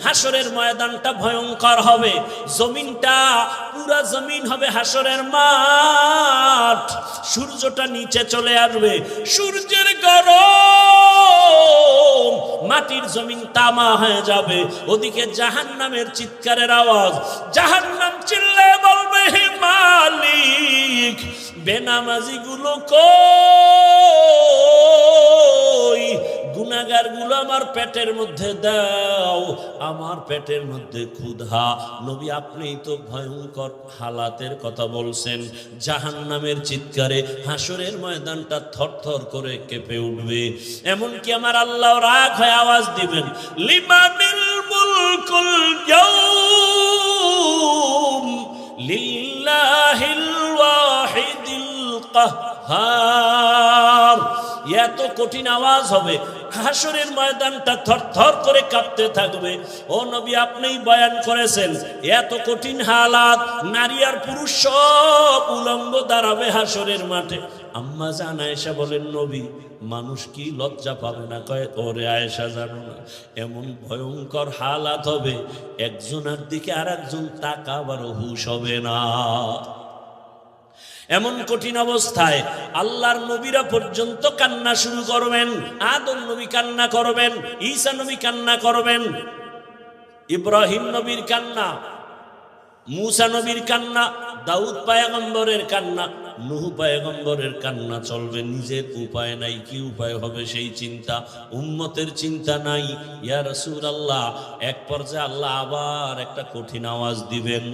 হাসরের ময়দানটা ভয়ঙ্কর হবে, জমিনটা পুরা জমিন হবে হাসরের মাঠ, সূর্যটা নিচে চলে আসবে, সূর্যের গরম মাটির জমিন তামা হয়ে যাবে, ওদিকে জাহান্নামের চিৎকারের আওয়াজ, জাহান্নাম চিল্লায় বলবে হে মালিক বেনামাজি গুলো কই, গুনাহগার গুলো আমার পেটের মধ্যে দাও, আমার পেটের মধ্যে ক্ষুধা। নবী আপনিই তো ভয়ঙ্কর হালাতের কথা বলছেন, জাহান্নামের চিৎকারে হাসরের ময়দানটা থরথর করে কেঁপে উঠবে। এমনকি আমার আল্লাহ রাগ হয়ে আওয়াজ দিবেন, লিমানিল মুলকুল ইয়াউম লিল্লাহিল ওয়াহিদিল কাহ্হার। এত কঠিন আওয়াজ হবে, হাসরের ময়দানটা থরথর করে কাঁপতে থাকবে। ও নবী আপনিই বয়ান করেছেন এত কঠিন হালাত, নারী আর পুরুষ সব উলঙ্গ দাঁড়াবে হাসরের মাঠে। আম্মা জান আয়েশা বলেন, নবী মানুষ কি লজ্জা পাবে না? কয় ওরে আয়েশা জানো না, এমন ভয়ঙ্কর হালাত হবে একজনের দিকে আর একজন তাকাবারও হুঁশ হবে না। এমন কঠিন অবস্থায় আল্লাহর নবীরা পর্যন্ত কান্না শুরু করবেন। আদম নবী কান্না করবেন, ঈসা নবী কান্না করবেন, ইব্রাহিম নবীর কান্না, মুসা নবীর কান্না, দাউদ পয়গম্বরের কান্না, নূহ পয়গম্বরের কান্না চলবে। নিজের উপায় নাই, কি উপায় হবে সেই চিন্তা, উম্মতের চিন্তা নাই। ইয়া রাসূলুল্লাহ, এক পর্যায়ে আল্লাহ আবার একটা কঠিন আওয়াজ দিবেন,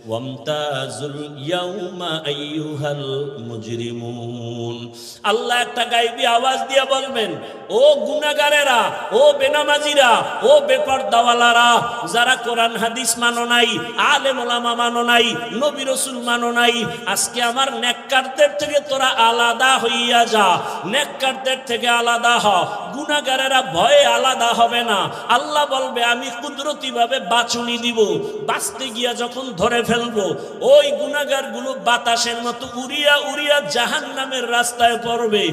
ওয়ামতাজুল ইয়াউমা আইয়ুহাল মুজরিমুন। আল্লাহ একটা গায়বী আওয়াজ দিয়ে বলবেন, ও গুনাহগারেরা, ও বেনামাজিরা, ও বেপরদাওয়ালারা, যারা কোরআন হাদিস মানো নাই, আলেম ওলামা মানো নাই, নবী রাসূল মানো নাই, আজকে আমার নেককারদের থেকে তোরা আলাদা হইয়া যা, নেককারদের থেকে আলাদা হ। গুনাহগারেরা ভয়ে আলাদা হবে না। আল্লাহ বলবে আমি কুদরতি ভাবে বাছুনি দিব, বাঁচতে গিয়া যখন ধরে ফেলবো ওই গুনাহগার গুলো বাতাসের মতো উড়িয়া উড়িয়া জাহান্নামের রাস্তায় পড়বে।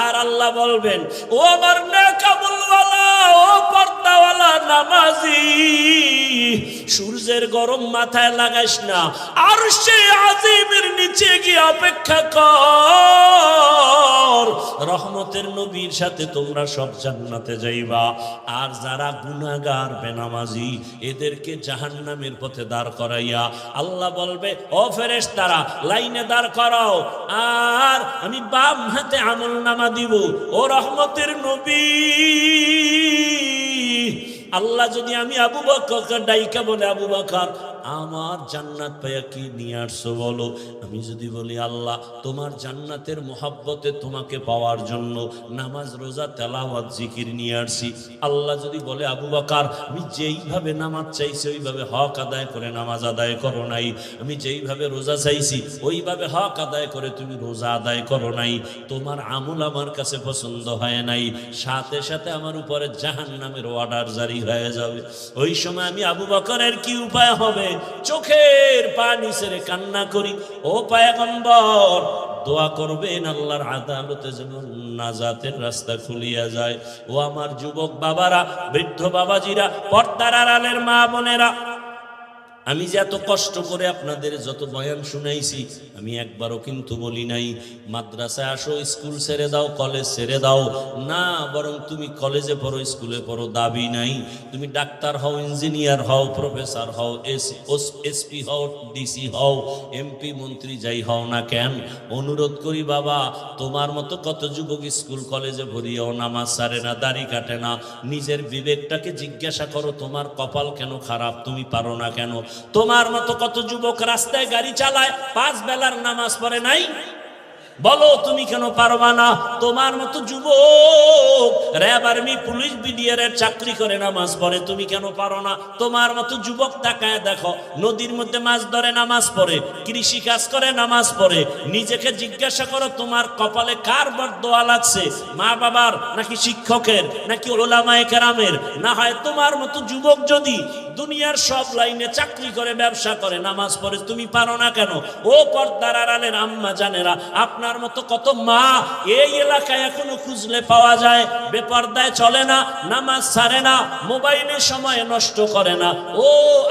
আর আল্লাহ বলবেন, ও আমার নেকামলওয়ালা, ও পর্দাওয়ালা নামাজি, সূর্যের গরম মাথায় লাগাইস না, আরশে আজিমের নিচে গিয়ে অপেক্ষা কর, রহমতের নবীর সাথে তোমরা সব জান্নাতে যাইবা। আর যারা গুনাহগার বেনামাজি এদেরকে জাহান্নামের পথে দাঁড় করাইয়া আল্লাহ বলবে, ও ফেরেশতারা লাইনে দাঁড় করাও, আর আমি বাম হাতে আমলনামা দিব। ও রহমতের নবী, আল্লাহ যদি আমি আবু বকরকে ডাইকা বলে, আবু বকর আমার জান্নাত পাইয়া কি নিয়ে আসছো বলো, আমি যদি বলি আল্লাহ তোমার জান্নাতের মোহাব্বতে তোমাকে পাওয়ার জন্য নামাজ রোজা তেলাওয়াত জিকির নিয়ে আসছি, আল্লাহ যদি বলে আবু বকর আমি যেইভাবে নামাজ চাইছি ওইভাবে হক আদায় করে নামাজ আদায় করো নাই, আমি যেইভাবে রোজা চাইছি ওইভাবে হক আদায় করে তুমি রোজা আদায় করো নাই, তোমার আমল আমার কাছে পছন্দ হয় নাই, সাথে সাথে আমার উপরে জাহান্নামের অর্ডার জারি হয়ে যাবে। ওই সময় আমি আবু বকরের কি উপায় হবে? চোখের পানি ছেড়ে কান্না করি, ও পয়গম্বর দোয়া করবেন আল্লাহর আদালতে যেন নাজাতের রাস্তা খুলিয়া যায়। ও আমার যুবক বাবারা, বৃদ্ধ বাবাজিরা, পর্দার আড়ালের মা বোনেরা, আমি যে এত কষ্ট করে আপনাদের যত বয়ান শুনাইছি আমি একবারও কিন্তু বলি নাই মাদ্রাসায় আসো, স্কুল ছেড়ে দাও, কলেজ ছেড়ে দাও, না, বরং তুমি কলেজে পড়ো, স্কুলে পড়ো, দাবি নাই। তুমি ডাক্তার হও, ইঞ্জিনিয়ার হও, প্রফেসর হও, এসপি হও, ডিসি হও, এমপি মন্ত্রী যাই হও না কেন, অনুরোধ করি বাবা তোমার মতো কত যুবক স্কুল কলেজে ভরিয়াও নামাজ ছাড়ে না, দাড়ি কাটে না। নিজের বিবেকটাকে জিজ্ঞাসা করো, তোমার কপাল কেন খারাপ, তুমি পারো না কেন? তোমার মতো কত যুবক রাস্তায় গাড়ি চালায়, 5 বেলার নামাজ পড়ে নাই, বলো তুমি কেন পারবা না? তোমার মতো যুবক র্যাব, আর্মি, পুলিশ, বিডিআর এর চাকরি করে নামাজ পড়ে, তুমি কেন পারো না? তোমার মতো যুবক তাকায় দেখো, নদীর মধ্যে মাছ ধরে নামাজ পড়ে, কৃষি কাজ করে নামাজ পড়ে, নিজেকে জিজ্ঞাসা করো তোমার কপালে কার বরদোয়া লাগছে, মা বাবার নাকি শিক্ষকের নাকি উলামায়ে কেরামের? না হয় তোমার মতো যুবক যদি দুনিয়ার সব লাইনে চাকরি করে, ব্যবসা করে, নামাজ পড়ে, তুমি পারো না কেন? ও পর্দার আড়ালের আম্মা জানেরা, আপনার মতো কত মা এই এলাকায় এখনো খুঁজলে পাওয়া যায়, বেপর্দায় চলে না, নামাজ ছাড়ে না, মোবাইলে সময় নষ্ট করে না। ও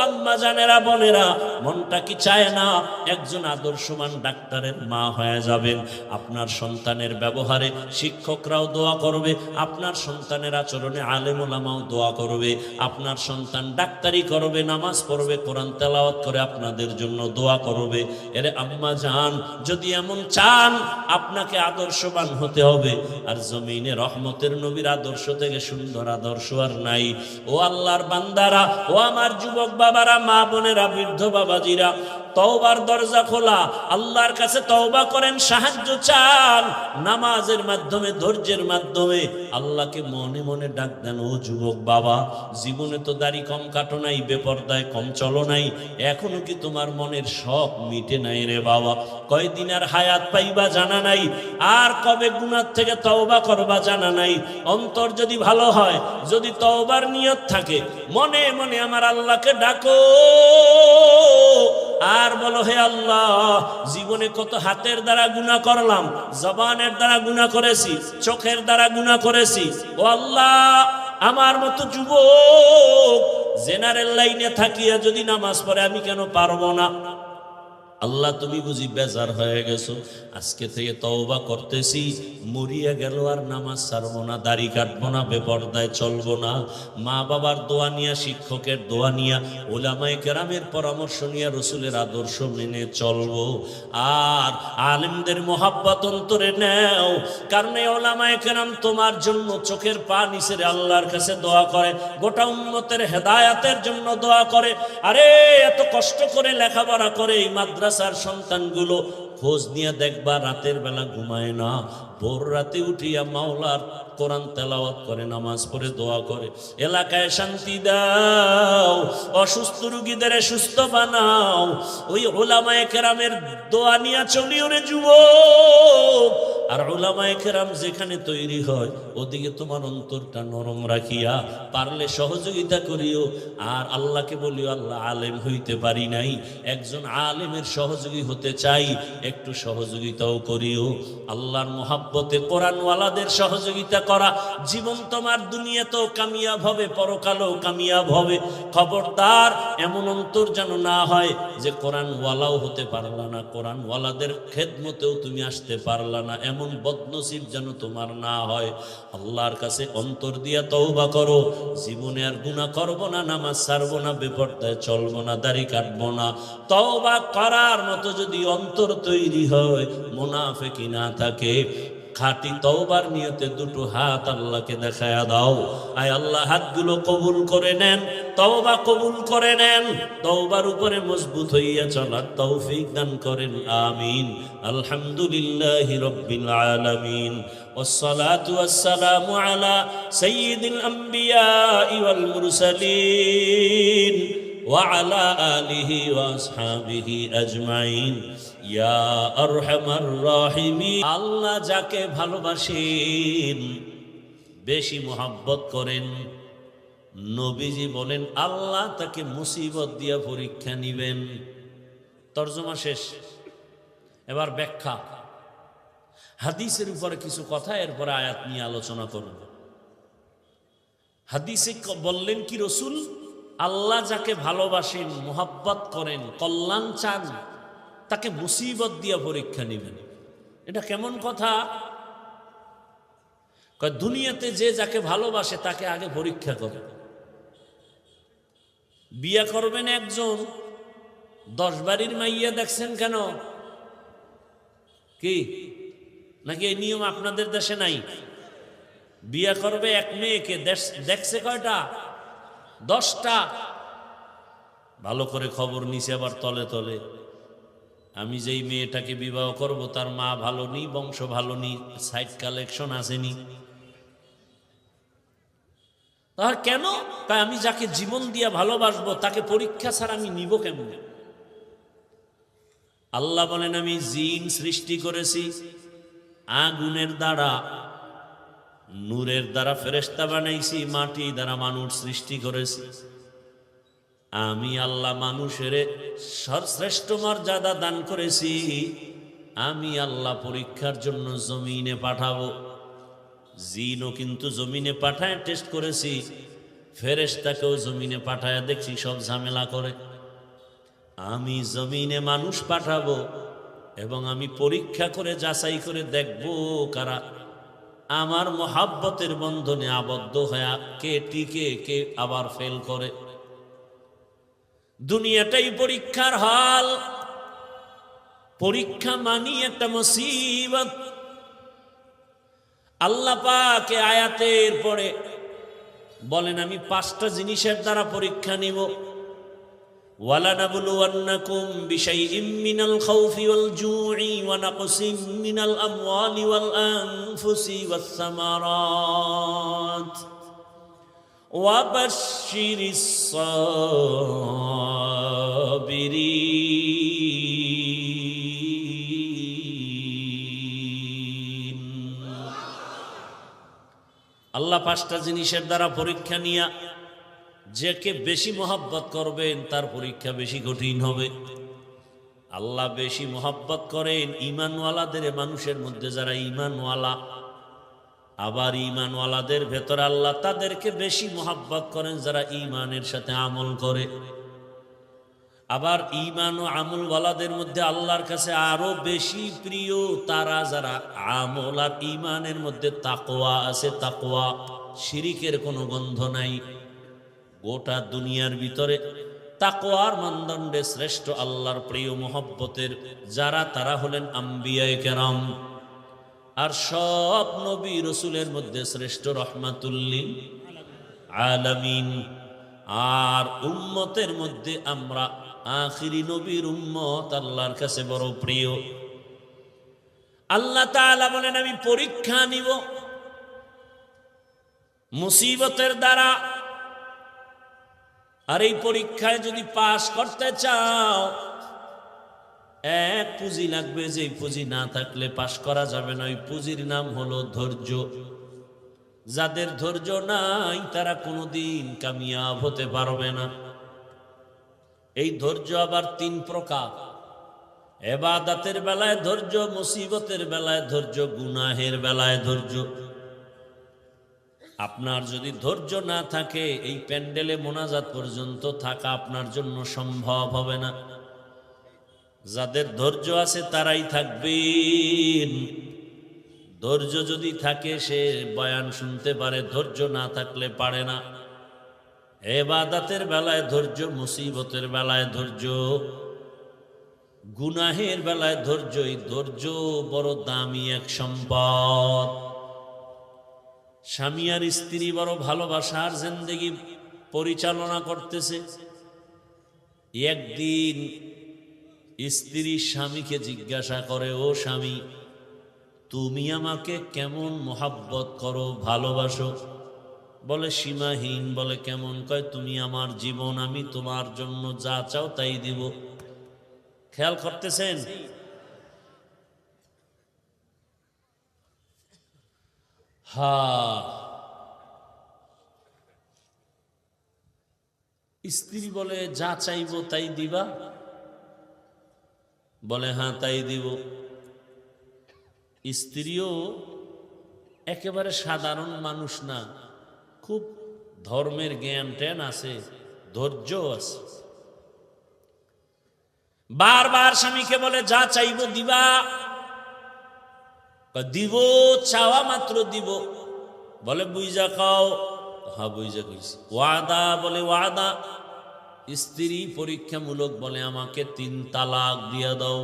আম্মা জানেরা, বোনেরা, মনটা কি চায় না একজন আদর্শবান ডাক্তারের মা হয়ে যাবেন? আপনার সন্তানের ব্যবহারে শিক্ষকরাও দোয়া করবে, আপনার সন্তানের আচরণে আলেম ওলামাও দোয়া করবে, আপনার সন্তান ডাক্তারি করবে, নামাজ পড়বে, কোরআন তেলাওয়াত করে আপনাদের জন্য দোয়া করবে। এরে আম্মা জান, যদি এমন চান আপনাকে আদর্শবান হতে হবে। আর জমিনে রহমতের নবীর আদর্শ থেকে সুন্দর আদর্শ আর নাই। ও আল্লাহর বান্দারা, ও আমার যুবক বাবারা, মা বোনেরা, বৃদ্ধ বাবাজিরা, তওবার দরজা খোলা, আল্লাহর কাছে তওবা করেন, সাহায্য চান, নামাজের মাধ্যমে, ধৈর্যের মাধ্যমে আল্লাহকে মনে মনে ডাক দেন। ও যুবক বাবা, জীবনে তো দাড়ি কম কাটো নাই, বেপরদায় কম চলো নাই, এখনো কি তোমার মনের শখ মিটে নাই রে বাবা? কয়দিন আর হায়াত পাইবা জানা নাই, আর কবে গুনাহ থেকে তওবা করবা জানা নাই। অন্তর যদি ভালো হয়, যদি তওবার নিয়ত থাকে, মনে মনে আমার আল্লাহকে ডাকো আর বলো, হে আল্লাহ, জীবনে কত হাতের দ্বারা গুনাহ করলাম, জবানের দ্বারা গুনাহ করেছি, চোখের দ্বারা গুনাহ করেছি। ও আল্লাহ, আমার মতো যুবক জেনারেল লাইনে থাকিয়া যদি নামাজ পড়ে আমি কেন পারবো না? আল্লাহ, তুমি বুঝি বেজার হয়ে গেছো, আজকে থেকে তওবা করতেছি, মরিয়া গেল আর নামাজ ছাড়বো না, দাড়ি কাটবো না, বেপরদায় চলবো না। মা বাবার দোয়া নিয়া, শিক্ষকের দোয়া নিয়া, ওলামায়ে কেরামের পরামর্শ নিয়া রসুলের আদর্শ মেনে চলবো। আর আলেমদের মোহাব্বত অন্তরে নেও, কারণ ওলামায়ে কেরাম তোমার জন্য চোখের পানি ছেড়ে আল্লাহর কাছে দোয়া করে, গোটা উম্মতের হেদায়াতের জন্য দোয়া করে। আরে এত কষ্ট করে লেখাপড়া করে এই মাদ্রাসার সন্তানগুলো, খোঁজ নিয়ে দেখবা রাতের বেলা ঘুমায় না, ভোর রাতে উঠিয়া মাওলার কোরআন তেলাওয়াত করে, নামাজ পড়ে, দোয়া করে। এলাকায় শান্তি দাও, অসুস্থ রোগীদের সুস্থ বানাও। ওই উলামায়ে কেরামের দোয়া নিয়ে চলিও রে যুবক। আর উলামায়ে কেরাম যেখানে তৈরি হয়, ওদিকে তোমার অন্তরটা নরম রাখিয়া পারলে সহযোগিতা করিও। আর আল্লাহকে বলিও, আল্লাহ, আলেম হইতে পারি নাই, একজন আলেমের সহযোগী হতে চাই, একটু সহযোগিতাও করিও। আল্লাহর মোহাব্বতে কোরআনওয়ালাদের সহযোগিতা করা, জীবন তোমার দুনিয়াতেও কামিয়াব হবে, পরকালেও কামিয়াব হবে। খবরদার এমন অন্তর যেন না হয় যে কোরআনওয়ালাও হতে পারলা না, কোরআনওয়ালাদের খেদমতেও তুমি আসতে পারলা না, এমন বদনসিব যেন তোমার না হয়। আল্লাহর কাছে অন্তর দিয়া তওবা করো, জীবনে আর গুনাহ করব না, নামাজ ছাড়বো না, বেপরদায় চলবো না, দাড়ি কাটবো না। তওবা করার মতো যদি অন্তর তৈরি হয়, মুনাফিকি না থাকে, খাঁটি তওবার নিয়তে দুটো হাত আল্লাহকে দেখায়া দাও। আয় আল্লাহ, হাতগুলো কবুল করে নেন, তওবা কবুল করে নেন, তওবার উপরে মজবুত হইয়া চলার তৌফিক দান করেন। আমিন। আলহামদুলিল্লাহি রাব্বিল আলামিন, ওয়াসসালাতু ওয়াসসালামু আলা সাইয়্যিদিল আম্বিয়া ওয়াল মুরসালিন ওয়া আলা আলিহি ওয়া আসহাবিহি আজমাইন। ইয়া আরহামার রাহিমিন। আল্লাহ যাকে ভালোবাসেন, বেশি মোহাব্বত করেন, নবীজি বলেন আল্লাহ তাকে মুসিবত দিয়া পরীক্ষা নিবেন। তরজমা শেষ। এবার ব্যাখ্যা, হাদিসের উপরে কিছু কথা, এরপরে আয়াত নিয়ে আলোচনা করব। হাদিসে বললেন কি রসুল, আল্লাহ যাকে ভালোবাসেন, মোহাব্বত করেন, কল্যাণ চান, তাকে মুসিবত দিয়া পরীক্ষা নিবেন। এটা কেমন কথা? দুনিয়াতে যে যাকে ভালোবাসে তাকে আগে পরীক্ষা করে। বিয়া করবেন একজন, 10 বাড়ির মাইয়া দেখছেন কেন? কি নাকি এই নিয়ম আপনাদের দেশে নাই? বিয়া করবে এক মেয়েকে, দেখছে কয়টা? 10টা। ভালো করে খবর নিছে আবার তলে তলে। আমি যেই মেয়েটাকে বিবাহ করব তার মা ভালো নি, বংশ ভালো নি, সাইড কালেকশন আসেনি। তার কেন? তাই আমি যাকে জীবন দিয়া ভালোবাসবো তাকে পরীক্ষা ছাড়া আমি নিব কেমন? আল্লাহ বলেন, আমি জিন সৃষ্টি করেছি আগুনের দ্বারা, নূরের দ্বারা ফেরেশতা বানাইছি, মাটি দ্বারা মানুষ সৃষ্টি করেছি। আমি আল্লাহ মানুষের সর্বশ্রেষ্ঠ মর্যাদা দান করেছি, আমি আল্লাহ পরীক্ষার জন্য জমিনে পাঠাবো। জিনও কিন্তু জমিনে পাঠায় টেস্ট করেছি, ফেরেশতাকেও জমিনে পাঠায় দেখছি সব ঝামেলা করে। আমি জমিনে মানুষ পাঠাবো এবং আমি পরীক্ষা করে যাচাই করে দেখব কারা আমার মহাব্বতের বন্ধনে আবদ্ধ হয়ে কে টিকে কে আবার ফেল করে। দুনিয়াটাই পরীক্ষার হাল। পরীক্ষা মানি একটা মুসিবত। আল্লাহ পাক আয়াতের পরে বলেন আমি 5টা জিনিসের দ্বারা পরীক্ষা নিব। ওয়ালানাবলুওয়ান্নাকুম বিশাইইম মিনাল খাউফি ওয়াল জুই ওয়া নাকসিম মিনাল আমওয়ালি ওয়াল আনফুসি ওয়াস সামারাত ওয়া বাশশিরিস সাবিরিন। আল্লাহ 5টা জিনিসের দ্বারা পরীক্ষা নিয়া যাকে বেশি মহব্বত করবেন তার পরীক্ষা বেশি কঠিন হবে। আল্লাহ বেশি মহব্বত করেন ঈমানওয়ালাদের, মানুষের মধ্যে যারা ঈমানওয়ালা। আবার ঈমানওয়ালাদের ভেতর আল্লাহ তাদেরকে বেশি মহব্বত করেন যারা ঈমানের সাথে আমল করে। আবার ঈমান ও আমলওয়ালাদের মধ্যে আল্লাহর কাছে আরো বেশি প্রিয় তারা যারা আমল আর ঈমানের মধ্যে তাকওয়া আছে। তাকওয়া, শিরিকের কোনো গন্ধ নাই। গোটা দুনিয়ার ভিতরে তাকওয়ার মানদণ্ডে শ্রেষ্ঠ আল্লাহর প্রিয় মহব্বতের যারা, তারা হলেন আম্বিয়ায়ে কেরাম। আর সব নবী রসুলের মধ্যে শ্রেষ্ঠ রহমাতুল্লিল আলামিন। আর উম্মতের মধ্যে আমরা আখিরি নবীর উম্মত আল্লাহর কাছে বড় প্রিয়। আল্লাহ তাআলা বলেন আমি পরীক্ষা নিব মুসিবতের দ্বারা। আর এই পরীক্ষায় যদি পাশ করতে চাও, এক পুঁজি লাগবে, যে পুঁজি না থাকলে পাশ করা যাবে না। ওই পুঁজির নাম হলো ধৈর্য। যাদের ধৈর্য নাই তারা কোনোদিন কামিয়াব হতে পারবে না। এই ধৈর্য আবার 3 প্রকার। ইবাদতের বেলায় ধৈর্য, মুসিবতের বেলায় ধৈর্য, গুনাহের বেলায় ধৈর্য। আপনার যদি ধৈর্য না থাকে, এই প্যান্ডেলে মোনাজাত পর্যন্ত থাকা আপনার জন্য সম্ভব হবে না। যাদের ধৈর্য আছে তারাই থাকবেন। ধৈর্য যদি থাকে সে বয়ান শুনতে পারে, ধৈর্য না থাকলে পারে না। ইবাদতের বেলায় ধৈর্য, মুসিবতের বেলায় ধৈর্য, গুনাহের বেলায় ধৈর্য। এই ধৈর্য বড় দামি এক সম্পদ। স্বামী আর স্ত্রী বড় ভালোবাসার জিন্দেগি পরিচালনা করতেছে। একদিন স্ত্রী স্বামীকে জিজ্ঞাসা করে, ও স্বামী, তুমি আমাকে কেমন মোহাব্বত করো, ভালোবাসো? বলে সীমাহীন। বলে কেমন? কয় তুমি আমার জীবন, আমি তোমার জন্য যা চাও তাই দিব। খেয়াল করতেছেন? স্ত্রী বলে যা চাইবো তাই দিবা? বলে হ্যাঁ তাই দিব। স্ত্রীও একেবারে সাধারণ মানুষ না, খুব ধর্মের জ্ঞান ট্যান আছে, ধৈর্য আছে। বারবার স্বামীকে বলে যা চাইবো দিবা? দিব, চাওয়া মাত্র দিব। বলে বুঝা খাও? হ্যাঁ বুঝা কইছি। ওয়াদা? বলে ওয়াদা। স্ত্রী পরীক্ষামূলক বলে আমাকে 3 তালাক দিয়া দাও।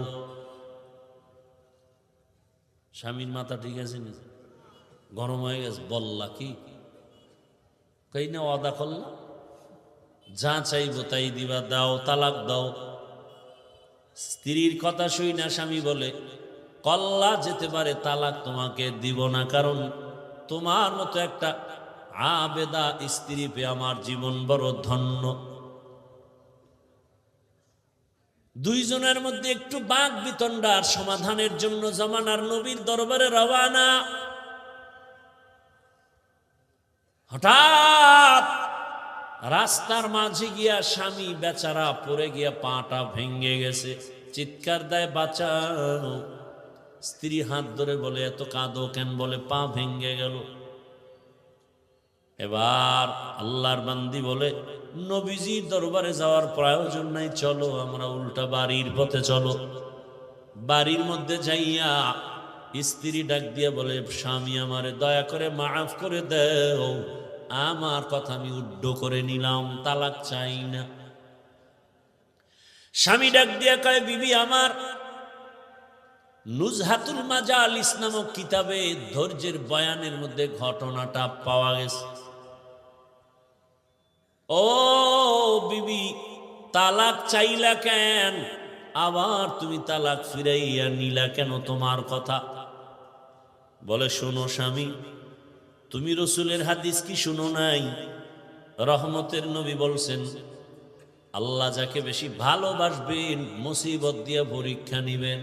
স্বামীর মাথা ঠিক আছে না? গরম হয়ে গেছে। বললা কি? কই না ওয়াদা করলা, যা চাইবো তাই দিবা, দাও, তালাক দাও। স্ত্রীর কথা শুই না স্বামী বলে কল্লা যেতে পারে, তালাক তোমাকে দিব না, কারণ তোমার মতো একটা আবেদা স্ত্রী পেয়ে আমার জীবন বড় ধন্য। দুইজনের মধ্যে একটু বাক বিতণ্ডার সমাধানের জন্য জামানার নবীর দরবারে রওয়ানা। হঠাৎ রাস্তার মাঝে গিয়া স্বামী বেচারা পড়ে গিয়া পাটা ভেঙে গেছে, চিৎকার দেয় বাঁচাও। স্ত্রী হাত ধরে বলে এত কাঁদো কেন? বলে পা ভেঙে গেল। এবার আল্লাহর বান্দি বলে নবীজির দরবারে যাওয়ার প্রয়োজন নাই, চলো আমরা উল্টা বাড়ির পথে চলো। বাড়ির মধ্যে যাইয়া স্ত্রী ডাক দিয়া বলে স্বামী আমারে দয়া করে মাফ করে দাও, আমার কথা আমি উড্ড করে নিলাম, তালাক চাই না। স্বামী ডাক দিয়া কয় বিবি আমার, নুজহাতুল মাজালিস নামক কিতাবে ধৈর্যের বয়ানের মধ্যে ঘটনাটা পাওয়া গেছে। ও বিবি, তালাক চাইলা কেন? আবার তুমি তালাক ফিরাইয়া নিলা কেন? তোমার কথা। বলে শোনো স্বামী, তুমি রসুলের হাদিস কি শুনো নাই? রহমতের নবী বলছেন আল্লাহ যাকে বেশি ভালোবাসবেন মুসিবত দিয়া পরীক্ষা নিবেন।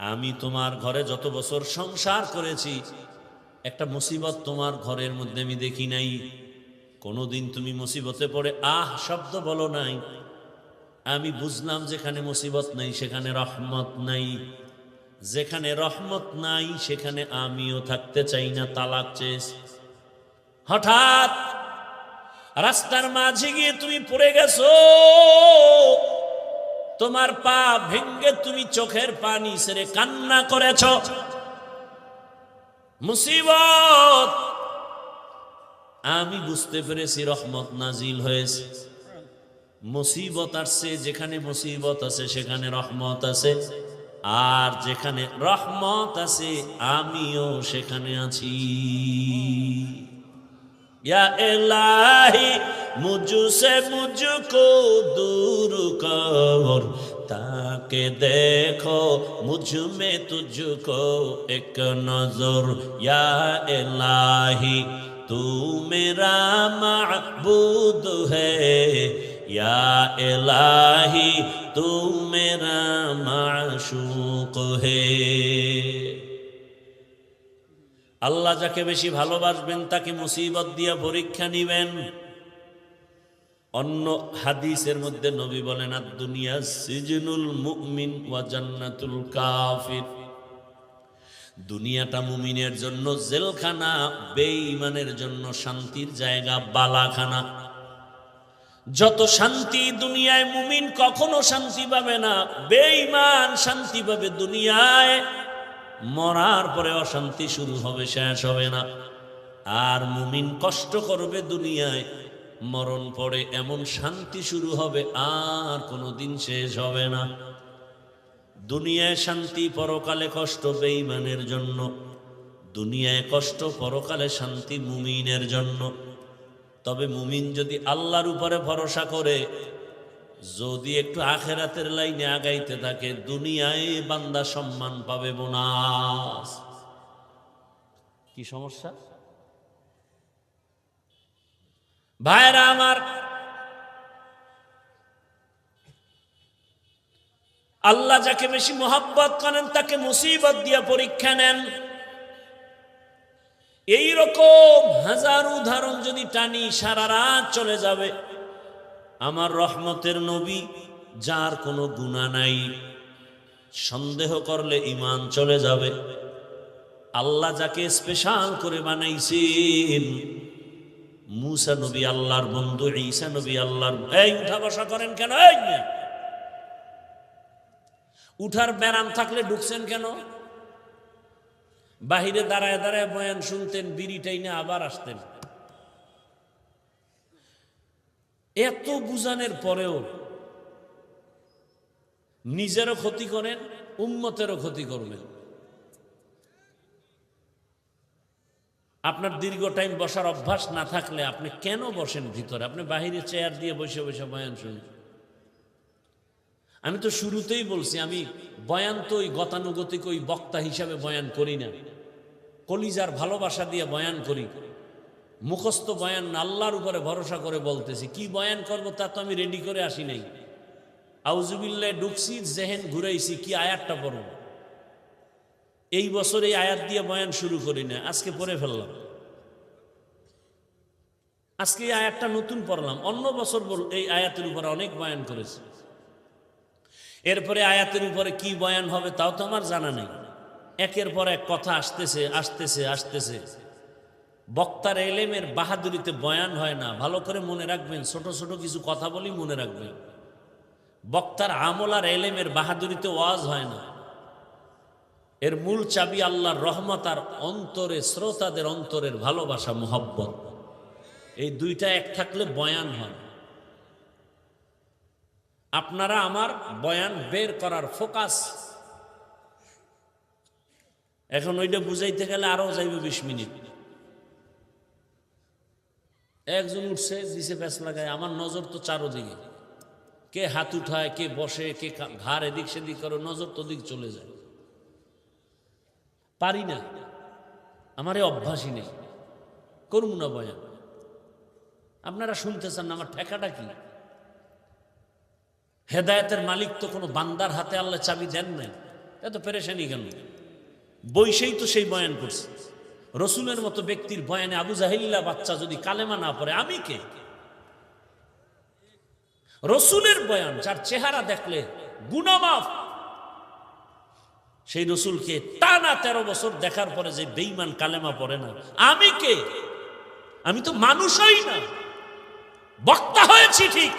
আমি তোমার ঘরে যত বছর সংসার করেছি একটা মুসিবত তোমার ঘরের মধ্যে আমি দেখি নাই। কোনোদিন তুমি মুসিবতে পড়ে আহ শব্দ বলো নাই। আমি বুঝলাম যেখানে মুসিবত নাই সেখানে রহমত নাই, যেখানে রহমত নাই সেখানে আমিও থাকতে চাই না, তালাক চেয়েছি। হঠাৎ রাস্তার মাঝে গিয়ে তুমি পড়ে গেছো, তোমার পা ভেঙ্গে তুমি চোখের পানি ছেড়ে কান্না করেছ। মুসিবত, আমি বুঝতে পেরেছি রহমত নাজিল হয়েছে। মুসিবত আসছে, যেখানে মুসিবত আছে সেখানে রহমত আছে, আর যেখানে রহমত আছে আমিও সেখানে আছি। या इलाही मुझसे मुझको दूर कर, ताकि देखो मुझ में तुझको एक नजर। या इलाही तू मेरा माबूद है, या इलाही तू मेरा माशूक है। আল্লাহ যাকে বেশি ভালোবাসবেন তাকে মুসিবত দিয়ে পরীক্ষা নিবেন। অন্য হাদিসের মধ্যে নবী বলেন আদ-দুনিয়া সিজনুল মুমিন ওয়া জান্নাতুল কাফির। দুনিয়াটা মুমিনের জন্য জেলখানা, বেঈমানের জন্য শান্তির জায়গা, বালাখানা। যত শান্তি দুনিয়ায় মুমিন কখনো শান্তি পাবে না, বেঈমান শান্তি পাবে দুনিয়ায়, মরার পরে অশান্তি শুরু হবে, শেষ হবে না। আর মুমিন কষ্ট করবে দুনিয়ায়, মরণ পরে এমন শান্তি শুরু হবে আর কোনোদিন শেষ হবে না। দুনিয়ায় শান্তি, পরকালে কষ্ট বেঈমানের জন্য। দুনিয়ায় কষ্ট, পরকালে শান্তি মুমিনের জন্য। তবে মুমিন যদি আল্লাহর উপরে ভরসা করে, যদি একটু আখেরাতের লাইনে আগাইতে থাকে, দুনিয়ায় বান্দা সম্মান পাবে, বোনাস। কি সমস্যা ভাইরা আমার? আল্লাহ যাকে বেশি মোহাব্বত করেন তাকে মুসিবত দিয়ে পরীক্ষা নেন। এই রকম হাজার উদাহরণ যদি টানি সারা রাত চলে যাবে। আমার রহমতের নবী, যার কোনো গুনাহ নাই, সন্দেহ করলে ঈমান চলে যাবে। আল্লাহ যাকে স্পেশাল করে বানাইছেন, মুসা নবী আল্লাহর বন্ধু, ঈসা নবী আল্লাহর। এই উঠা বসা করেন কেন? এই উঠার ব্যারাম থাকলে ঢুকছেন কেন? বাহিরে দাঁড়ায় দাঁড়ায় বয়ান শুনতেন, বিড়িটাই না আবার আসতেন। এত বুঝানোর পরেও নিজেরও ক্ষতি করেন, উম্মতেরও ক্ষতি করবেন। আপনার দীর্ঘ টাইম বসার অভ্যাস না থাকলে আপনি কেন বসেন ভিতরে? আপনি বাহিরে চেয়ার দিয়ে বসে বসে বয়ান শুনেন। আমি তো শুরুতেই বলছি, আমি বয়ান তো ওই গতানুগতিক ওই বক্তা হিসাবে বয়ান করি না, কলিজার ভালোবাসা দিয়ে বয়ান করি। মুখস্থ বয়ান আল্লাহর উপরে ভরসা করে বলতেছি। কি বয়ান করব তা তো আমি রেডি করে আসি নাই। আউযুবিল্লাহ ঢুকছি, জেহেন ঘুরাইছি, কি আয়াতটা পড়ব। এই বছর এই আয়াত দিয়ে বয়ান শুরু করি না, আজকে পড়ে ফেললাম। আজকে এই আয়াতটা নতুন পড়লাম, অন্য বছর এই আয়াতের উপরে অনেক বয়ান করেছে। এরপরে আয়াতের উপরে কি বয়ান হবে তাও তো আমার জানা নেই। একের পর এক কথা আসতেছে আসতেছে আসতেছে। বক্তার এলেমের বাহাদুরিতে বয়ান হয় না, ভালো করে মনে রাখবেন। ছোট ছোট কিছু কথা বলি মনে রাখবেন। বক্তার আমল আর এলেমের বাহাদুরিতে ওয়াজ হয় না। এর মূল চাবি আল্লাহর রহমত আর অন্তরে শ্রোতাদের অন্তরের ভালোবাসা, মোহব্বত। এই দুইটা এক থাকলে বয়ান হয়। আপনারা আমার বয়ান বের করার ফোকাস, এখন ওইটা বুঝাইতে গেলে আরো যাইবে 20 মিনিট। একজন উঠছে দিছে প্যাঁচ লাগায়, আমার নজর তো চারোদিকে, কে হাত উঠায়, কে বসে, কে ঘাড় এদিক সেদিক করে, নজর তো দিক চলে যায়। পারি না, আমার এই অভ্যাসই নেই, করুন না বয়ান। আপনারা শুনতে চান না, আমার ঠেকাটা কি? হেদায়েতের মালিক তো কোনো বান্দার হাতে আল্লাহ চাবি দেন নাই, এত পেরেশানি কেন? বৈশেই তো সেই বয়ান করছে। রসুলের মতো ব্যক্তির বয়ানে আবু জাহিল্লা বাচ্চা যদি কালেমা না পড়ে, আমি কে? রসুলের বয়ান, যার চেহারা দেখলে গুনাহ মাফ, সেই রসুলকে টানা 13 বছর দেখার পরে যে বেঈমান কালেমা পড়ে না, আমি কে? আমি তো মানুষই না। বক্তা হয়েছি ঠিক,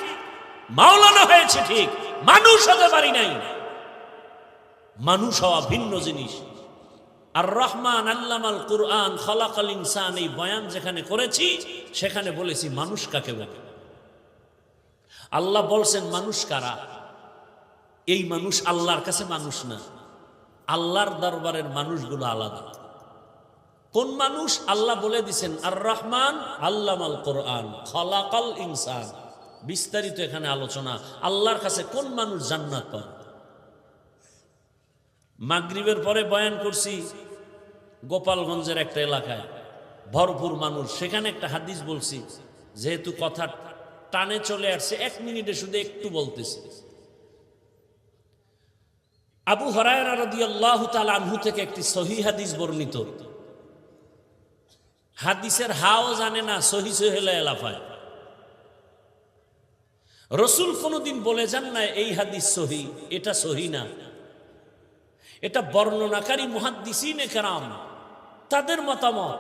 মাওলানা হয়েছে ঠিক, মানুষ হতে পারি নাই। মানুষ হওয়া ভিন্ন জিনিস। আর রহমান আল্লামাল কুরআন খালাকাল ইনসান, এই বয়ান যেখানে করেছি সেখানে বলেছি মানুষ কাকে বলে। আল্লাহ বলছেন মানুষ কারা? এই মানুষ আল্লাহর কাছে মানুষ না, আল্লাহর দরবারের মানুষগুলো আলাদা। কোন মানুষ? আল্লাহ বলে দিছেন আর রহমান আল্লামাল কুরআন খালাকাল ইনসান। বিস্তারিত এখানে আলোচনা। আল্লাহর কাছে কোন মানুষ জান্নাত পায়? মাগরিবের পরে বয়ান করছি গোপালগঞ্জের একটা এলাকায়, ভরপুর মানুষ, সেখানে একটা হাদিস বলছি। যেহেতু কথা টানে চলে আসছে, 1 মিনিটে শুধু একটু বলতেছি। আবু হুরায়রা রাদিয়াল্লাহু তাআলা আনহু থেকে একটি সহিহ হাদিস বর্ণিত। হাদিসের হাও জানে না, সহি সহিলা এলাফায়। রসুল কোনদিন বলে যান না এই হাদিস সহি, এটা সহি না। এটা বর্ণনাকারী মুহাদ্দিসিনে কেরাম তাদের মতামত।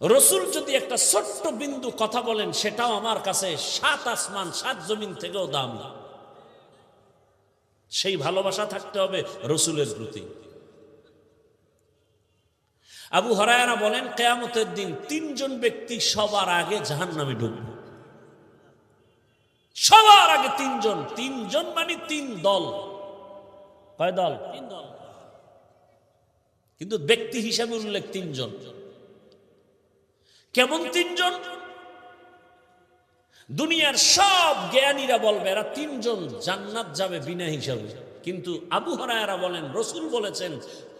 রসুল যদি একটা ছোট্ট বিন্দু কথা বলেন, সেটাও আমার কাছে 7 আসমান 7 জমিন থেকেও দাম। সেই ভালোবাসা থাকতে হবে রসুলের প্রতি। আবু হুরায়রা বলেন কিয়ামতের দিন 3 জন ব্যক্তি সবার আগে জাহান্নামে ঢুকবে। সবার আগে 3 জন। 3 জন মানে 3 দল। কয় দল? 3 দল। কিন্তু ব্যক্তি হিসাবে উল্লেখ 3 জন। কেমন 3 জন? দুনিয়ার সব জ্ঞানীরা বলবে এরা 3 জন জান্নাত যাবে বিনা হিসাবে। কিন্তু আবু হুরায়রা বলেন রসুল বলেছেন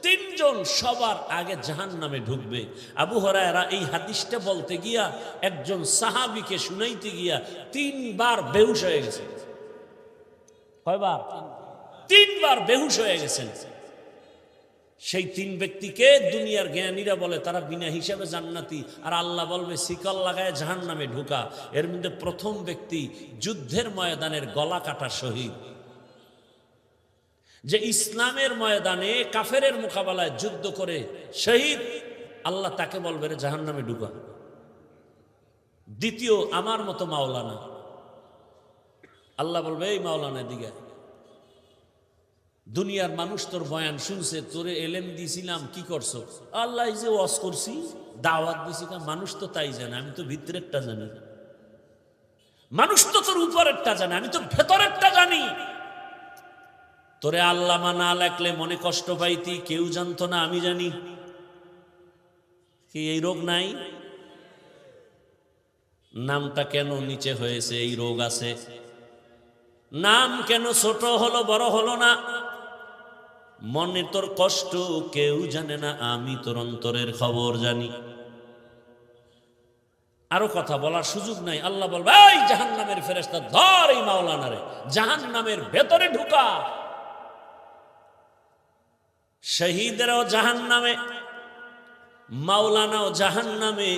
3 জন সবার আগে জাহান্নামে ঢুকবে। আবু হুরায়রা এই হাদিসটা বলতে গিয়া একজন সাহাবীকে শুনাইতে গিয়া 3 বার বেহুশ হয়ে গেছেন। কয়বার? 3 বার বেহুশ হয়ে গেছেন। সেই 3 ব্যক্তিকে দুনিয়ার জ্ঞানীরা বলে তারা বিনা হিসাবে জান্নাতি, আর আল্লাহ বলবে শিকল লাগায় জাহান্নামে ঢুকা। এর মধ্যে প্রথম ব্যক্তি যুদ্ধের ময়দানের গলা কাটা শহীদ, যে ইসলামের ময়দানে কাফেরের মোকাবেলায় যুদ্ধ করে শহীদ, আল্লাহ তাকে বলবে রে জাহান্নামে ঢুকা। দ্বিতীয় আমার মতো মাওলানা, আল্লাহ বলবে এই মাওলানা দিকে, দুনিয়ার মানুষ তোর বয়ান শুনছে, তোরে এলেম দিয়েছিলাম, কি করছো? আল্লাহ যে ওয়াজ করছি, দাওয়াত দিছি। মানুষ তো তাই জানে, আমি তো ভিতরেরটা জানি। মানুষ তো তোর উপরেরটা জানে, আমি তো ভেতরেরটা জানি। তোরে আল্লামা না লেখলে মনে কষ্ট পাইতি, কেউ জানতো না, আমি জানি। কি এই রোগ নাই? নামটা কেন নিচে হয়েছে? এই রোগ আছে। নাম কেন ছোট হলো, বড় হলো না? মনে তোর কষ্ট কেউ জানে না, আমি তোর অন্তরের খবর জানি। আরো কথা বলার সুযোগ নাই। আল্লাহ বলবে এই জাহান্নামের ফেরেশতা ধর এই মাওলানারে, জাহান্নামের ভেতরে ঢুকা। শহীদেরাও জাহান্নামে, মাওলানাও জাহান্নামে,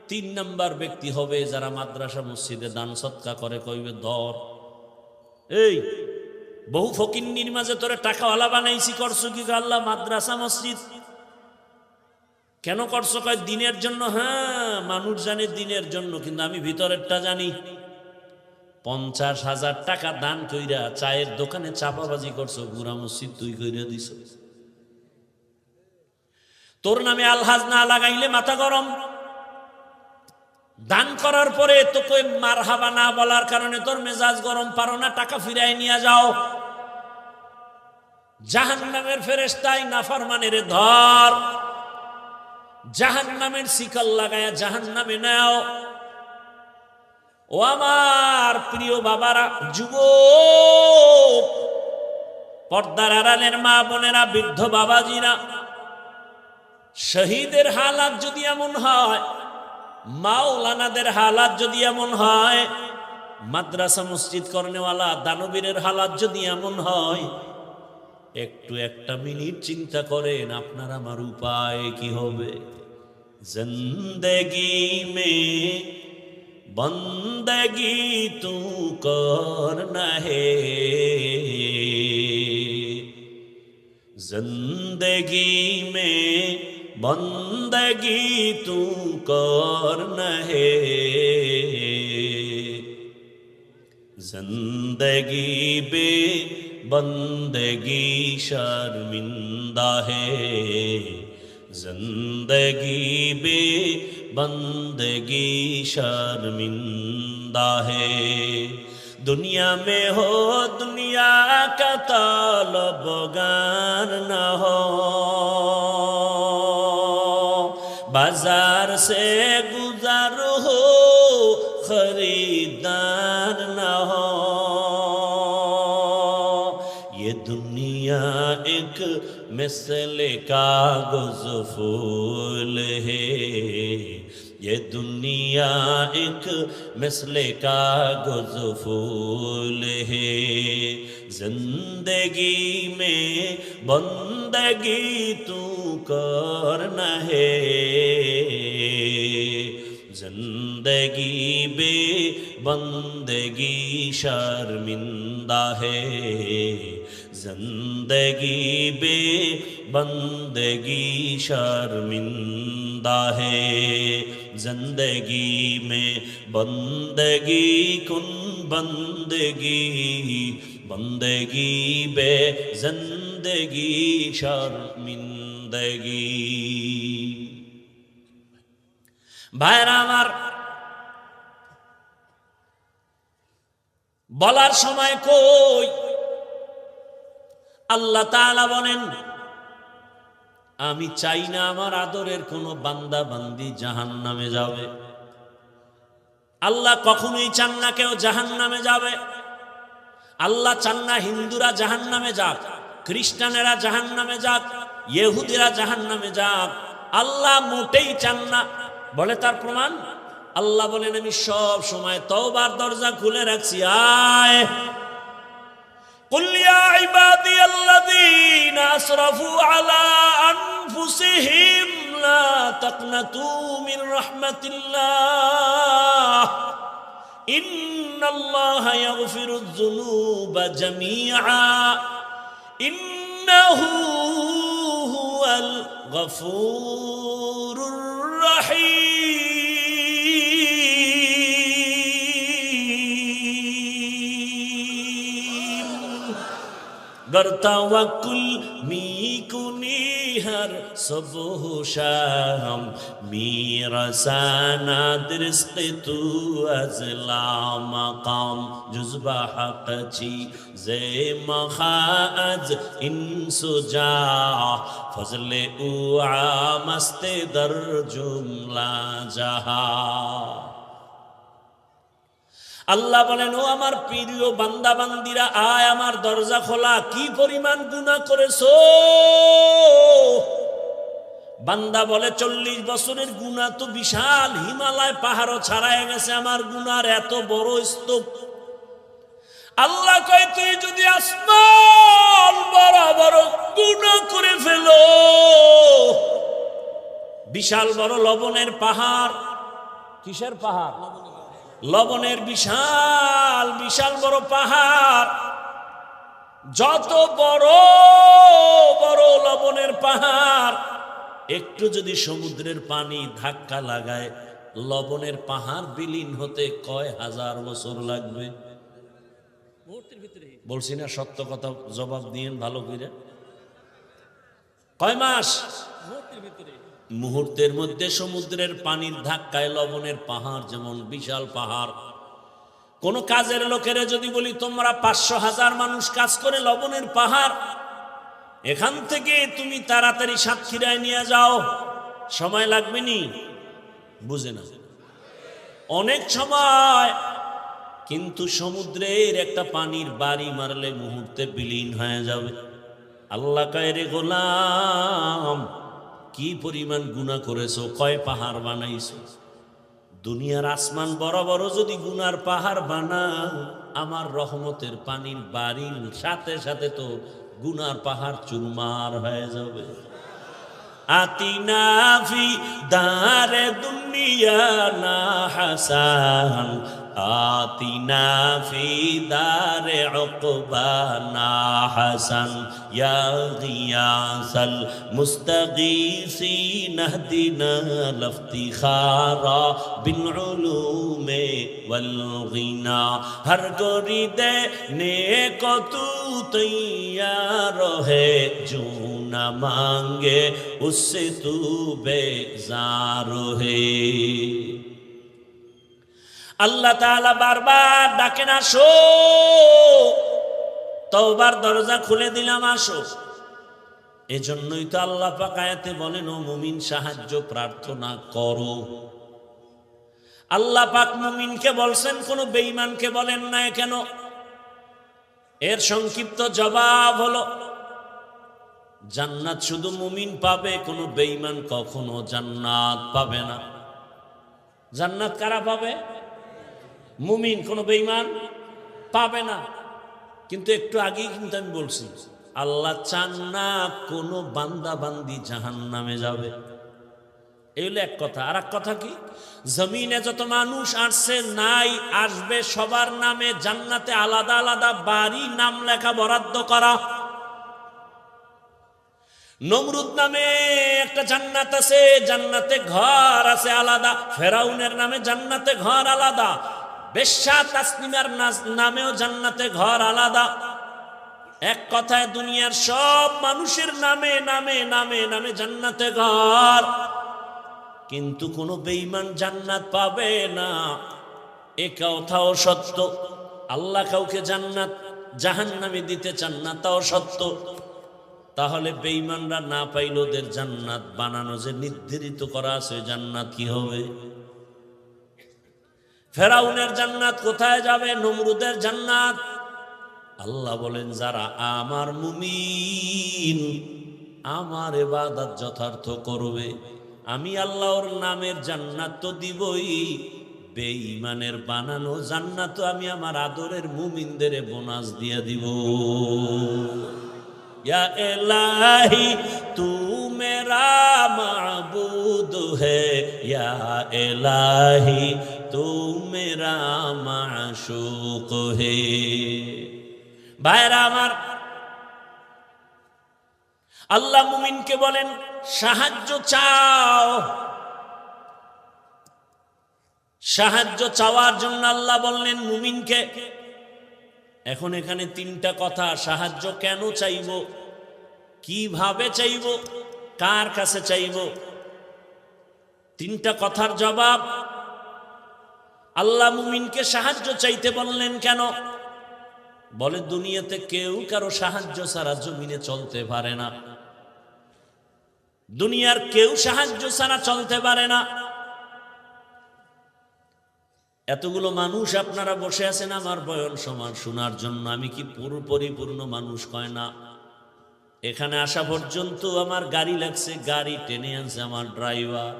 তিন নাম্বার ব্যক্তি হবে যারা মাদ্রাসা মসজিদে দান সৎকা করে, কইবে ধর এই বহু ফকিন্নির মাঝে তোরে টাকাওয়ালা বানাইছি, করছো কি আল্লাহ? মাদ্রাসা মসজিদ কেন করছো? কয় দিনের জন্য। হ্যাঁ, মানুষ জানে দিনের জন্য, কিন্তু আমি ভিতরেরটা জানি। 50,000 টাকা দান কইরা চায়ের দোকানে চাপাবাজি করছো, পুরা মসজিদ তুই কইরা দিছ। তোর নামে আলহাজ না লাগাইলে মাথা গরম। দান করার পরে তোকে মারহাবা না বলার কারণে তোর মেজাজ গরম, পারো না টাকা ফিরাই নিয়ে যাও। জাহান্নামের ফেরেশতাই নাফরমানের ধর, জাহান্নামের শিকল লাগায়া জাহান্নামে নাও। ও আমার প্রিয় বাবারা, যুবক, পর্দার আড়ালের মা বোনেরা, বৃদ্ধ বাবাজিরা, শহীদের হালাত যদি এমন হয়, মাওলানাদের হালাত যদি এমন হয়, মাদ্রাসা মসজিদ করনেওয়ালা দানবীরের হালাত যদি এমন হয়, একটু একটা মিনিট চিন্তা করেন আপনার আমার উপায় কি হবে। জিন্দেগি মে বন্দগি তু করনা হে, जिंदगी में बंदगी तू करना है, जिंदगी बे बंदगी शर्मिंदा है, जिंदगी बे बंदगी शर्मिंदा है। दुनिया में हो दुनिया का तलबगार न हो, बाजार से गुजर हो खरीदार न हो। ये दुनिया एक मिसल कागज फूल है, ये दुनिया एक मिसले कागज फूल है, जिंदगी में बंदगी तू करना है, जिंदगी बे बंदगी शर्मिंदा है, जिंदगी बे बंदगी शर्मिंदा है, जिंदगी में बंदगी कुन बंदगी, बंदगी बे जिंदगी शर्मिंदगी। ভাইরা আমার, বলার সময় কই আল্লাহ তাআলা বলেন, আমি চাই না আমার আদরের কোনো বান্দা বান্দি জাহান্নামে যাবে। আল্লাহ কখনোই চান না কেউ জাহান্নামে যাবে। আল্লাহ চান না হিন্দুরা জাহান্নামে যাক, খ্রিস্টানেরা জাহান্নামে যাক, ইহুদিরা জাহান্নামে যাক। আল্লাহ মোটেই চান না। বলে তার প্রমাণ, আল্লাহ বলেন আমি সব সময় তওবার দরজা খুলে রাখছি। আয় قل يا عبادي الذين أسرفوا على أنفسهم لا تقنطوا من رحمة الله إن الله يغفر الذنوب جميعا إنه هو الغفور الرحيم। गर तवक्कुल मी कुनी हर सुबह शाम मेरा साना दरिस्त तू अजला मकाम जुज़बा हक़ची ज़े मखाज इंसुजा फज़ले उआ मस्ते दर जुमला जहा। আল্লাহ বলেন, ও আমার প্রিয় বান্দা বান্দিরা, আয় আমার দরজা খোলা। কি পরিমাণ গুনাহ করেছো? বান্দা বলে 40 বছরের গুনাহ তো বিশাল, হিমালয় পাহাড়ও ছাড়ায় গেছে আমার গুনার এত বড় স্তূপ। আল্লাহ কয়, তুই যদি আসমান বড় বড় গুনাহ করে ফেলো, বিশাল বড় লবণের পাহাড়, কিসের পাহাড়? লবণের বিশাল বিশাল বড় পাহাড়। যত বড় বড় লবণের পাহাড়, একটু যদি সমুদ্রের পানি ধাক্কা লাগায়, লবণের পাহাড় বিলীন হতে কয় হাজার বছর লাগবে? বলছি না সত্য কথা, জবাব দিয়েন ভালো করে। কয় মাস? মুহূর্তের মধ্যে সমুদ্রের পানির ধাক্কায় লবণের পাহাড় যেমন বিশাল পাহাড়। কোন কাজের লোকেরা যদি বলি তোমরা 500,000 মানুষ কাজ করে লবণের পাহাড়, এখান থেকে তুমি তাড়াতাড়ি সাতক্ষীরায় নিয়ে যাও, সময় লাগবে নি? বুঝে না, অনেক সময়। কিন্তু সমুদ্রের একটা পানির বাড়ি মারলে মুহূর্তে বিলীন হয়ে যাবে। আল্লাহ কয়, রে গোলাম, কি পরিমাণ গুনাহ করেছো, কয় পাহাড় বানাইছো। দুনিয়ার আসমান বড় বড় যদি গুনার পাহাড় বানাও, আমার রহমতের পানির বাড়ির সাথে সাথে তো গুনার পাহাড় চুরমার হয়ে যাবে। আতিনা ফি দারে দুনিয়া না হাসান, আতিনা ফি দারে উকবা না হাসান, ইয়া গিয়াসাল মুস্তাগীসিন ইহদিনা লিফতিখারা বিল উলুমে ওয়াল গিনা, হর গরিদে নেক তু তৈয়ার হে, জো না মাঙ্গে उससे तू बेजार है। আল্লাহ তাআলা বারবার ডাকেন, আসো, তওবার দরজা খুলে দিলাম, আসো। এজন্যই তো আল্লাহ পাক আয়াতে বলেন, ও মুমিন সাহায্য প্রার্থনা করো। আল্লাহ পাক মুমিনকে বলছেন, কোন বেঈমানকে বলেন না কেন? এর সংক্ষিপ্ত জবাব হলো, জান্নাত শুধু মুমিন পাবে, কোনো বেঈমান কখনো জান্নাত পাবে না। জান্নাত কারা পাবে? মুমিন, কোনো বেঈমান পাবে না। কিন্তু একটু আগেই কিন্তু আমি বলছি, আল্লাহ চান না কোনো বান্দা বান্দি জাহান্নামে যাবে। এই হলো এক কথা। আর এক কথা কি, জমিনে যত মানুষ আসছে নাই আসবে, সবার নামে জান্নাতে আলাদা আলাদা বাড়ি নাম লেখা বরাদ্দ করা। নমরুদ নামে একটা জান্নাত আছে, জান্নাতে ঘর আছে আলাদা। ফেরাউনের নামে জান্নাতে ঘর আলাদা। বেশ্যা তাসনিমার নামেও জান্নাতে ঘর আলাদা। এক কথায় দুনিয়ার সব মানুষের নামে নামে নামে নামে জান্নাতে ঘর। কিন্তু কোনো বেঈমান জান্নাত পাবে না, এ কথাও সত্য। আল্লাহ কাউকে জান্নাত জাহান্নামে দিতে চান না, তাও সত্য। তাহলে বেঈমানরা না পাইলে ওদের জান্নাত বানানো যে নির্ধারিত করা আছে, জান্নাত কি হবে? ফেরাউনের জান্নাত কোথায় যাবে? নমরুদের জান্নাত। আল্লাহ বলেন, যারা আমার মুমিন, আমার ইবাদত যথার্থ করবে, আমি আল্লাহর নামের জান্নাত তো দিবই, বেঈমানের বানানো জান্নাত আমি আমার আদরের মুমিনদের বোনাস দিয়ে দিব। या इलाही तू मेरा माबूद है, या इलाही तू मेरा माशूक है। ভাইরা আমার, আল্লাহ মুমিনকে বলেন সাহায্য চাও। সাহায্য চাওয়ার জন্য আল্লাহ বললেন মুমিনকে। এখন এখানে তিনটা কথা, সাহায্য কেন চাইব, কিভাবে চাইব, কার কাছে চাইব, তিনটা কথার জবাব। আল্লাহ মুমিনকে সাহায্য চাইতে বললেন কেন? বলে দুনিয়াতে কেউ কারো সাহায্য ছাড়া জমিনে চলতে পারে না। দুনিয়ার কেউ সাহায্য ছাড়া চলতে পারে না। এতগুলো মানুষ আপনারা বসে আছেন আমার বয়ান শোনার জন্য। আমি কি পরিপূর্ণ মানুষ? কয় না। এখানে আসা পর্যন্ত আমার গাড়ি লাগছে, গাড়ি টেনে আনছে আমার ড্রাইভার।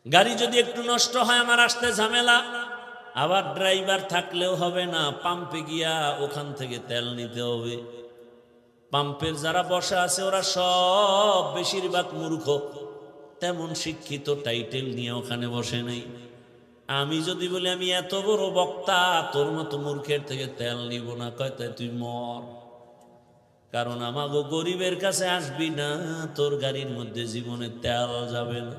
গাড়ি যদি একটু নষ্ট হয় আমার আসতে ঝামেলা, আবার ড্রাইভার থাকলেও হবে না, পাম্পে গিয়া ওখান থেকে তেল নিতে হবে। পাম্পের যারা বসা আছে ওরা সব বেশিরভাগ মূর্খ। তেমন শিক্ষিত টাইটেল নিয়ে ওখানে বসে নেই। আমি যদি বলি আমি এত বড় বক্তা, তোর মতো মূর্খের থেকে তেল নিব না, কয় তাই তুই মর, কারণ আমাগো গরিবের কাছে আসবি না, তোর গাড়ির মধ্যে জীবনে তেল যাবে না।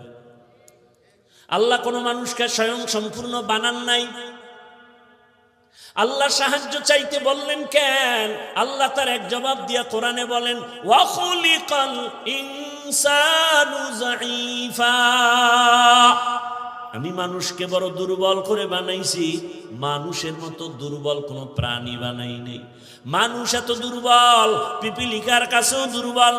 আল্লাহ কোনো মানুষকে স্বয়ং সম্পূর্ণ বানান নাই। আল্লাহ সাহায্য চাইতে বললেন কেন? আল্লাহ তার এক জবাব দিয়া কোরআনে বলেন, ওয়া খুলিকাল ইনসানু যায়ীফা, আমি মানুষকে বড় দুর্বল করে বানাইছি, মানুষের মতো দুর্বল কোনো প্রাণী বানাই নেই। মানুষ এত দুর্বল, পিপিলিকার কাছেও দুর্বল।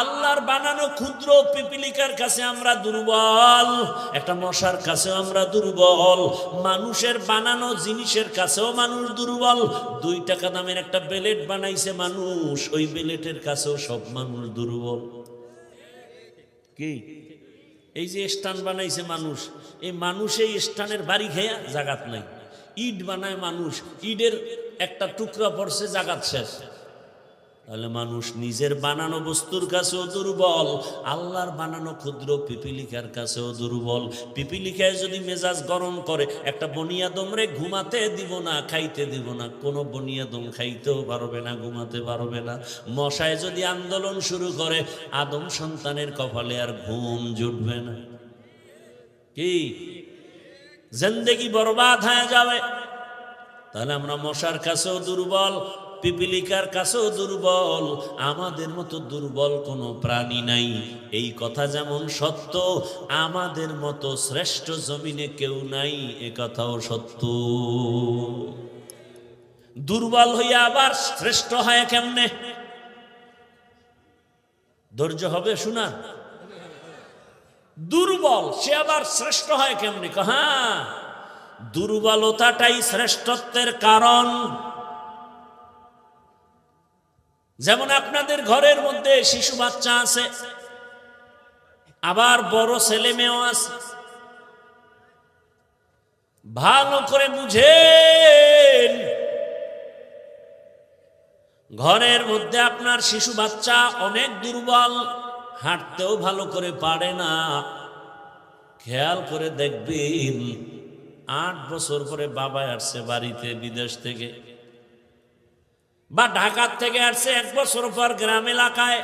আল্লাহর বানানো ক্ষুদ্র পিপিলিকার কাছে আমরা দুর্বল, একটা মশার কাছেও আমরা দুর্বল, মানুষের বানানো জিনিসের কাছেও মানুষ দুর্বল। 2 টাকা দামের একটা বেলেট বানাইছে মানুষ, ওই বেলেটের কাছেও সব মানুষ দুর্বল। কি এই যে স্টান বানাইছে মানুষ, এই মানুষ এই স্টানের বাড়ি খেয়া জাগাত নাই। ইট বানায় মানুষ, ইটের একটা টুকরা পড়ছে, জাগাত শেষ। তাহলে মানুষ নিজের বানানো বস্তুর কাছেও দুর্বল, আল্লাহর বানানো ক্ষুদ্র পিপিলিকার কাছেও দুর্বল। পিপিলিকায় যদি মেজাজ গরম করে, একটা বনিয়াদমরে ঘুমাতে দিব না, খাইতে দিব না, কোনো বনিয়াদম খাইতেও পারবে না, ঘুমাতে পারবে না। মশায় যদি আন্দোলন শুরু করে, আদম সন্তানের কপালে আর ঘুম জুটবে না। কি জিন্দেগি বরবাদ হয়ে যাবে। তাহলে আমরা মশার কাছেও দুর্বল, পিপিলিকার কাছেও দুর্বল, আমাদের মতো দুর্বল কোনো প্রাণী নাই। এই কথা যেমন সত্য, আমাদের মতো শ্রেষ্ঠ জমিনে কেউ নাই, এ কথাও সত্য। দুর্বল হইয়া আবার শ্রেষ্ঠ হয় কেমনে? ধৈর্য হবে শোনা। দুর্বল সে আবার শ্রেষ্ঠ হয় কেমনে? হ্যাঁ, দুর্বলতাটাই শ্রেষ্ঠত্বের কারণ। যেমন আপনাদের ঘরের মধ্যে শিশু বাচ্চা আছে, আবার বড় ছেলে মেয়েও আছে, ভালো করে বুঝেন। ঘরের মধ্যে আপনার শিশু বাচ্চা অনেক দুর্বল, হাঁটতেও ভালো করে পারে না। খেয়াল করে দেখবেন, 8 বছর পরে বাবা আসছে বাড়িতে বিদেশ থেকে, বা ঢাকার থেকে আসছে 1 বছর পর গ্রাম এলাকায়,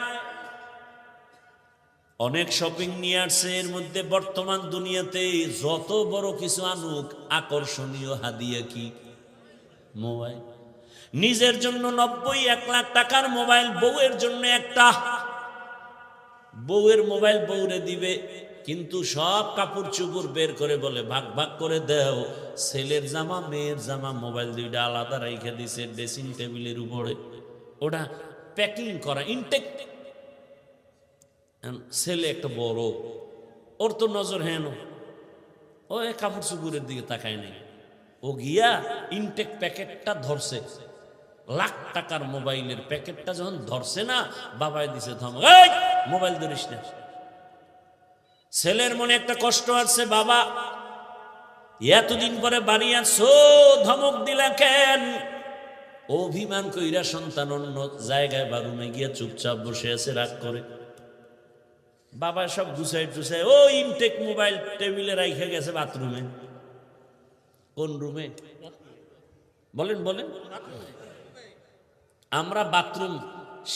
অনেক শপিং নিয়ে আসছে। এর মধ্যে বর্তমান দুনিয়াতে যত বড় কিছু আনুক, আকর্ষণীয় হাদিয়া কি? মোবাইল। নিজের জন্য 90-1 লাখ টাকার মোবাইল, বউয়ের জন্য একটা। বউয়ের মোবাইল বউরে দিবে, কিন্তু সব কাপড় চুপড় বের করে বলে ভাগ ভাগ করে দেও। ছেলের জামা মেয়ের জামা মোবাইল 2টা আলাদা রেখে দিছে ড্রেসিং টেবিলের উপরে, ওটা প্যাকিং করা ইনটেক। ছেলে একটা বড়, ওর তো নজর হেন, ও কাপড় চুপড়ের দিকে তাকায় নাই, ও গিয়া ইনটেক প্যাকেটটা ধরছে। লাখ টাকার মোবাইলের প্যাকেটটা যখন ধরছে না, বাবাই দিছে ধমক, এই মোবাইল ধরিস না। ছেলের মনে একটা কষ্ট আছে, বাবা এতদিন পরে বাড়ি আসছো, ধমক দিলা কেন? অভিমান কইরা সন্তান অন্য জায়গায় বা রুমে গিয়া চুপচাপ বসে আছে, রাগ করে। বাবা সব গুছাই টুছাই ও ইনটেক মোবাইল টেবিলে রাইখে গেছে বাথরুমে। কোন রুমে? বলেন বলেন। আমরা বাথরুম,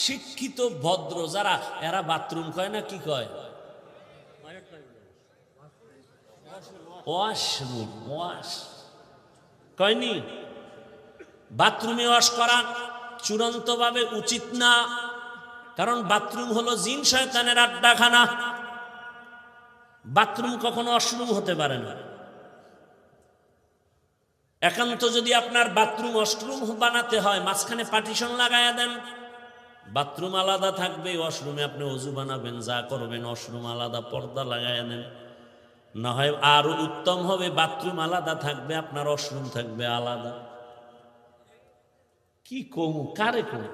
শিক্ষিত ভদ্র যারা, এরা বাথরুম কয় না, কি কয়? ওয়াশরুম। ওয়াশ কয়নি? বাথরুমে ওয়াশ করা চূড়ান্তভাবে উচিত না, কারণ বাথরুম হলো জিন শয়তানের আড্ডাখানা। বাথরুম কখনো ওয়াশরুম হতে পারে না। একান্ত যদি আপনার বাথরুম ওয়াশরুম বানাতে হয়, মাঝখানে পার্টিশন লাগায়া দেন, বাথরুম আলাদা থাকবে, ওয়াশরুমে আপনি ওযু বানাবেন, যা করবেন, ওয়াশরুম আলাদা, পর্দা লাগায়া দেন। না হয় আরো উত্তম হবে, বাথরুম আলাদা থাকবে, আপনার ওয়াশরুম থাকবে আলাদা। কি কমু, কারে কমু?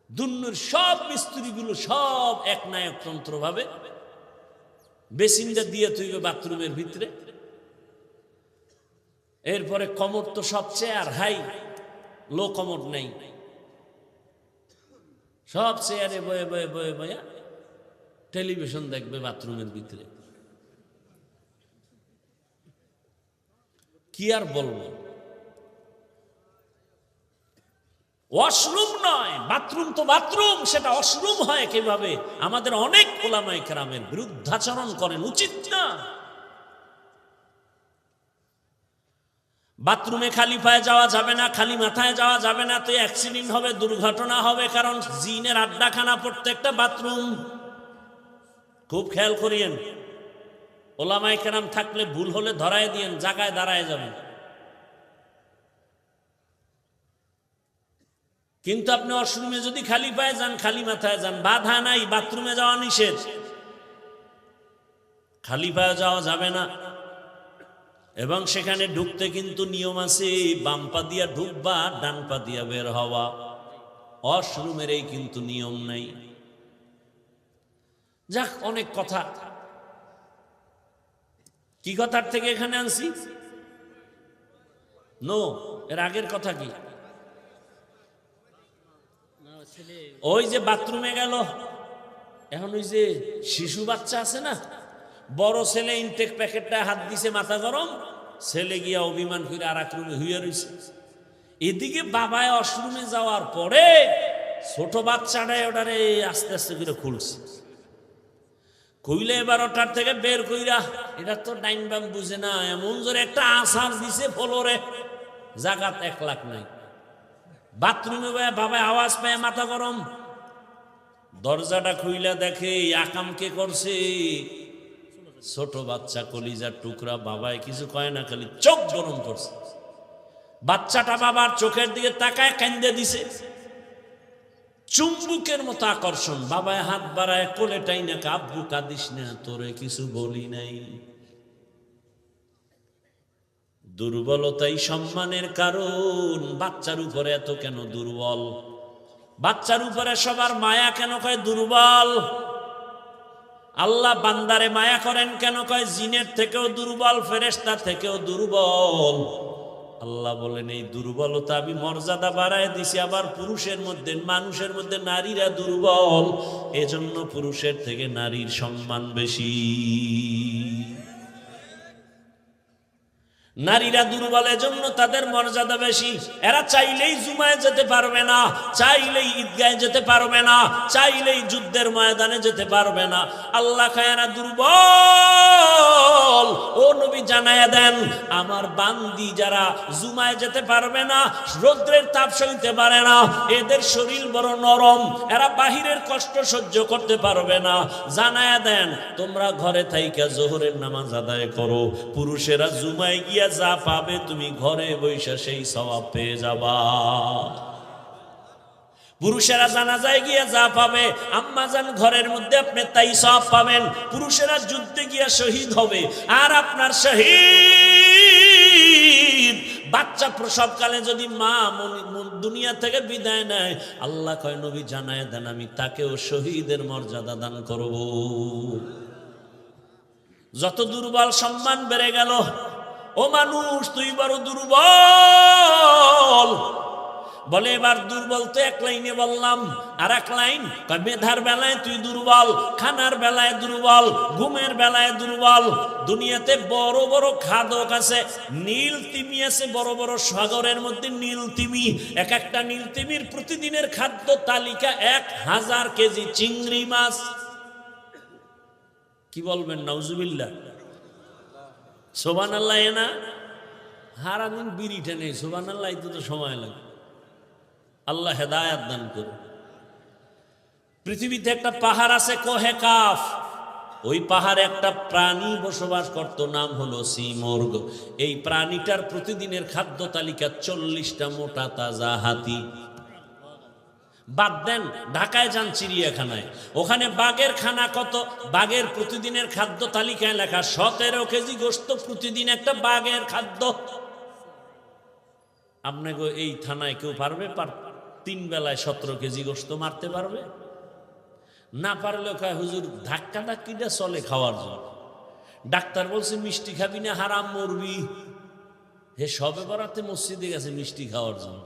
দুনিয়ার সব মিস্ত্রিগুলো সব এক না একতন্ত্র ভাবে বেসিনটা দিয়ে তুইবে বাথরুমের ভিতরে। এরপরে কমর তো সবচেয়ে আর হাই, লো কমর নেই, সব চেয়ারে বয়ে বয়ে বয়ে বয়া টেলিভিশন দেখবে বাথরুমের ভিতরে। কি আর বলবো, ওয়াশরুম নয় বাথরুম, তো বাথরুম, সেটা ওয়াশরুম হয় কিভাবে? আমাদের অনেক ওলামায়ে কেরামের বিরুদ্ধাচরণ করেন, উচিত না। বাথরুমে খালি পায়ে যাওয়া যাবে না, খালি মাথায় যাওয়া যাবে না, তো অ্যাক্সিডেন্ট হবে, দুর্ঘটনা হবে, কারণ জিনের আড্ডাখানা প্রত্যেকটা বাথরুম। খুব খেয়াল করিয়েন, ওলামায়ে কেরাম থাকলে ভুল হলে ধরায় দিয়েন, জায়গায় দাঁড়ায় যাবেন। কিন্তু আপনি ওয়াশরুমে যদি খালি পায়ে যান, খালি মাথায় যান, বাধা নাই, বাথরুমে যাওয়া নিষেধ, খালি পায়ে যাওয়া যাবে না। এবং সেখানে ঢুকতে কিন্তু নিয়ম আছে, বাম পা দিয়া ঢুকবা, ডান পা দিয়া বের হওয়া। ওয়াশরুমের এই কিন্তু নিয়ম নাই। যাক, অনেক কথা, কি কথার থেকে এখানে আনছি? নো, এর আগের কথা কি? ওই যে বাথরুমে গেল, এখন ওই যে শিশু বাচ্চা আছে না, বড় ছেলে ইনটেক প্যাকেটটা হাত দিছে, মাথা গরম, ছেলে গিয়া অভিমান করে আর এক রুমে হুইয়া রয়েছে। এদিকে বাবায় ওয়াশরুমে যাওয়ার পরে ছোট বাচ্চাটাই ওটারে আস্তে আস্তে করে খুলছে, খুইলে এবার ওটার থেকে বের কইরা, এটা তো ডাইন বাম বুঝে না, এমন জোরে একটা আছাড় দিছে ফ্লোরে, জাগাত 1 লাখ নাই। বাথরুমে বাবা আওয়াজ পায়, মাথা গরম, দরজাটা খুইলা দেখে আকাম কে করছে, ছোট বাচ্চা, কলিজার টুকরা। বাবায় কিছু কয় না, খালি চোখ গরম করছে। বাচ্চাটা বাবার চোখের দিকে তাকায় কান্দে দিছে, চুম্বুকের মতো আকর্ষণ। বাবায় হাত বাড়ায় কোলে টাইনা, আব্বু কাঁদিস না, তোরে কিছু বলি নাই। দুর্বলতাই সম্মানের কারণ। বাচ্চার উপরে এত কেন দুর্বল? বাচ্চার উপরে সবার মায়া কেন কয় দুর্বল? আল্লাহ বান্দারে মায়া করেন কেন কয় জিনের থেকেও দুর্বল, ফেরেশতার থেকেও দুর্বল। আল্লাহ বলেন এই দুর্বলতা আমি মর্যাদা বাড়ায় দিছি। আবার পুরুষের মধ্যে, মানুষের মধ্যে নারীরা দুর্বল, এজন্য পুরুষের থেকে নারীর সম্মান বেশি। নারীরা দুর্বল, এজন্য তাদের মর্যাদা বেশি। এরা চাইলেই জুমায় যেতে পারবে না, চাইলেই ঈদগাহে যেতে পারবে না, চাইলেই যুদ্ধের ময়দানে যেতে পারবে না। আল্লাহ কয় এরা দুর্বল। ও নবী জানায়া দেন, আমার বান্দি যারা জুমায় যেতে পারবে না, রৌদ্রের তাপ সইতে পারে না, এদের শরীর বড় নরম, এরা বাহিরের কষ্ট সহ্য করতে পারবে না, জানায়া দেন তোমরা ঘরে থাইকা জোহরের নামাজ আদায় করো। পুরুষেরা জুমায় গিয়া যা পাবে তুমি ঘরে বৈশা সেই সওয়াব পেয়ে যাবা। পুরুষেরা জানাজায় গিয়া যা পাবে, আম্মাজান ঘরের মধ্যে আপনি তাই সওয়াব পাবেন। পুরুষেরা যুদ্ধে গিয়া শহীদ হবে, আর আপনার শহীদ বাচ্চা প্রসবকালে যদি মা দুনিয়া থেকে বিদায় নেয়, আল্লাহ কয় নবী জানায় দেন আমি তাকেও শহীদের মর্যাদা দান করব। যত দুর্বল সম্মান বেড়ে গেল। ও মানুষ, তুই বড় দুর্বল। বলে এবার দুর্বল তো এক লাইনে বললাম, আর এক লাইন মেধার বেলায় তুই দুর্বল, খানার বেলায় দুর্বল, ঘুমের বেলায় দুর্বল। দুনিয়াতে বড় বড় খাদক আছে, নীল তিমি আছে, বড় বড় সাগরের মধ্যে নীল তিমি। এক একটা নীল তিমির প্রতিদিনের খাদ্য তালিকা 1000 কেজি চিংড়ি মাছ। কি বলবেন নাউজুবিল্লাহ, সুবহানাল্লাহ। না সারাদিন বিড়ি টেনে সুবহানাল্লাহ, তো সময় লাগে। আল্লাহ হেদায়াত দান করে। পৃথিবীতে একটা পাহাড় আছে কোহে কাফ, ওই পাহাড়ে একটা প্রাণী বসবাস করত, নাম হলো সিমর্গ। এই প্রাণীটার প্রতিদিনের খাদ্য তালিকা 40টা মোটা তাজা হাতি। বাদ দেন ঢাকায় যান চিড়িয়াখানায়, ওখানে বাঘের খানা কত? বাঘের প্রতিদিনের খাদ্য তালিকায় লেখা 17 কেজি গোশত প্রতিদিন একটা বাঘের খাদ্য। আপনাকে এই থানায় কেউ পারবে 3 বেলায় 17 কেজি গোশত মারতে পারবে? না পারলে কয় হুজুর ধাক্কা ধাক্কিটা চলে খাওয়ার জন্য। ডাক্তার বলছে মিষ্টি খাবি না, হারাম মরবি। হে সবে বরাতে মসজিদে গেছে মিষ্টি খাওয়ার জন্য,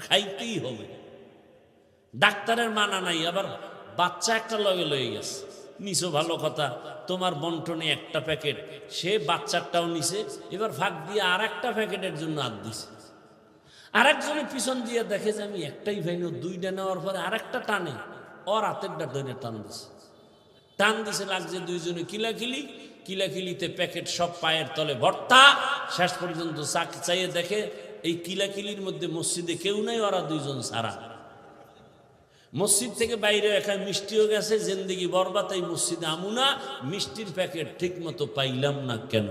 খাইতেই হবে। ডাক্তারের মানা নাই, আবার বাচ্চা একটা লগে লয়ে গেছে। নিছো ভালো কথা, তোমার বন্টনে একটা প্যাকেট, সে বাচ্চারটাও নিছে, এবার ফাঁক দিয়ে আর একটা প্যাকেটের জন্য হাত দিছে। আরেকজনের পিছন দিয়ে দেখে যে আমি একটাই ভাই দুইটা নেওয়ার পরে আরেকটা টানে, ওর হাতেরটা ধরে টান দিছে, লাগছে দুইজনে কিলাকিলি, কিলাকিলিতে প্যাকেট সব পায়ের তলে ভর্তা। শেষ পর্যন্ত চাইয়ে দেখে এই কিলাকিলির মধ্যে মসজিদে কেউ নাই, ওরা দুইজন ছাড়া। মসজিদ থেকে বাইরে এখানে মিষ্টিও গেছে, জিন্দেগি বরবাদ, এই মসজিদে আমুনা মিষ্টির প্যাকেট ঠিক মতো পাইলাম না কেন?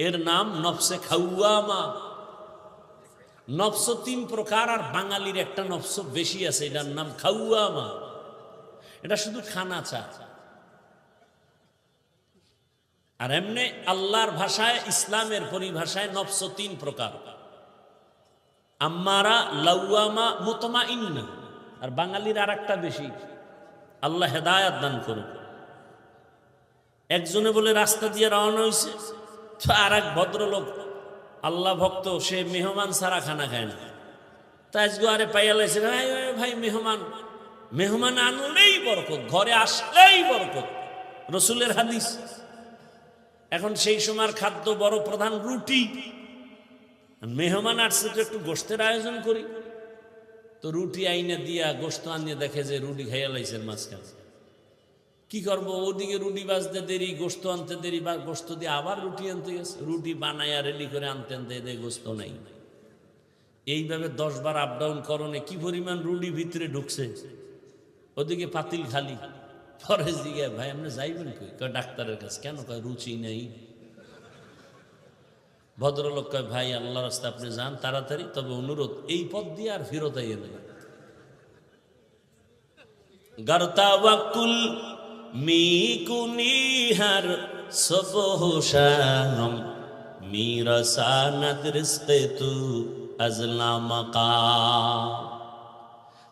এর নাম নফসে খাওয়ামা। নফস তিন প্রকার, আর বাঙালির একটা নফস বেশি আছে, এটার নাম খাওয়ামা। এটা শুধু খানা চা। আর এমনি আল্লাহর ভাষায়, ইসলামের পরিভাষায় নফস তিন প্রকার, আম্মারা, লাউয়ামা, মুতমাইন্না। আর বাঙালির আর একটা বেশি, আল্লাহ হেদায়াত দান করুন। একজনে বলে রাস্তা দিয়ে রওনা হয়েছে, তো আর এক ভদ্রলোক আল্লাহ ভক্ত, সে মেহমান ছাড়া খানা খায় না। তাই আজকে আরে পাইয়া লাইছে, ভাই ভাই মেহমান আনলেই বরকত, ঘরে আসলেই বরকত, রসুলের হাদিস। এখন সেই সময়ের খাদ্য বড় প্রধান রুটি। মেহমান আসছে তো একটু গোশতের আয়োজন করি, তো রুটি আইনে দিয়া গোশত আনিয়ে দেখে যে রুটি খাইয়া লাইছেন মাঝখানে। কি করবো, ওদিকে রুটি বাজতে দেরি, গোশত আনতে দেরি, বা গোশত দিয়ে আবার রুটি আনতে গেছে, রুটি বানাইয়া রেডি করে আনতে আনতে গোশত নাই। এইভাবে 10 বার আপ ডাউন করণে কি পরিমাণ রুটি ভিতরে ঢুকছে, ওদিকে পাতিল খালি। পরে দিকে ভাই আপনি যাইবেন কই? কয় ডাক্তারের কাছে। কেন? কয় রুচি নেই। ভদ্রলোক কয় ভাই আল্লাহর রাস্তা আপনি যান তাড়াতাড়ি, তবে অনুরোধ এই পথ দিয়ে আর ফেরত আইয়ে নেই। গরতাওয়াকুল মিকুনিহার সবহশানম মিরাসানাত রিজকে তু আজলামাকা।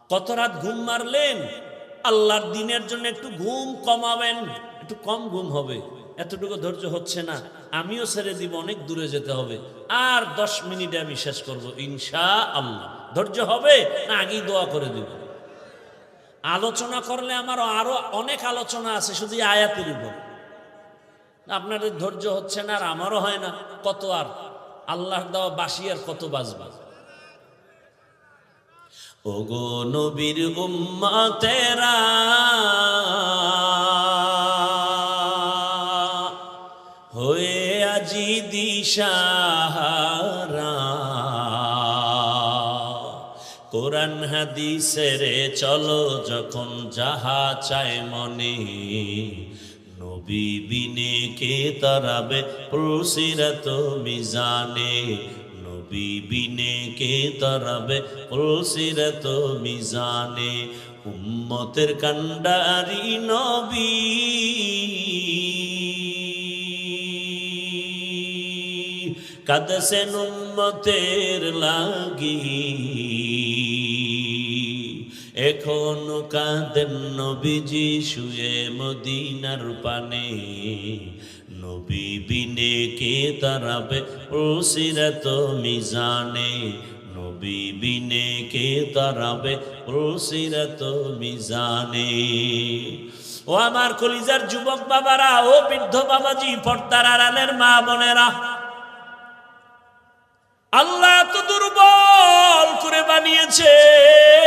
কত রাত ঘুম মারলেন? আল্লাহর দিনের জন্য একটু ঘুম কমাবেন, একটু কম ঘুম হবে। এতটুকু ধৈর্য হচ্ছে না, আমিও ছেড়ে দিব, অনেক দূরে যেতে হবে। আর 10 মিনিটে আমি শেষ করবো ইনশাআল্লাহ। ধৈর্য হবে না আগেই দোয়া করে দিব? আলোচনা করলে আমার আরো অনেক আলোচনা আছে শুধু আয়াতের উপর। আপনাদের ধৈর্য হচ্ছে না আর আমারও হয় না, কত আর আল্লাহর দেওয়া বাসি আর কত বাজবা। ওগো নবীর উম্মতেরা, হয়ে আজি দিশাহারা, কোরআন হাদিসের চলো যখন যাহা চায় মনে, নবী বিনে কে তারাবে পুলসিরাত মিজানে, নবী বিনে কে তারাবে পুলসিরাত মিজানে। উম্মতের কান্ডারি নবী, কাঁদছেন উম্মতের লাগি, এখনো কাঁদেন নবীজি শুয়ে মদিনার পানে, নবী বিনে কে তারাবে পুলসিরাত মিজানে, নবী বিনে কে তারাবে পুলসিরাত মিজানে। ও আমার কলিজার যুবক বাবারা, ও বৃদ্ধ বাবাজি, পর্দার আড়ালের মা বোনেরা, আল্লাহ তো দুর্বল করে বানিয়েছেন,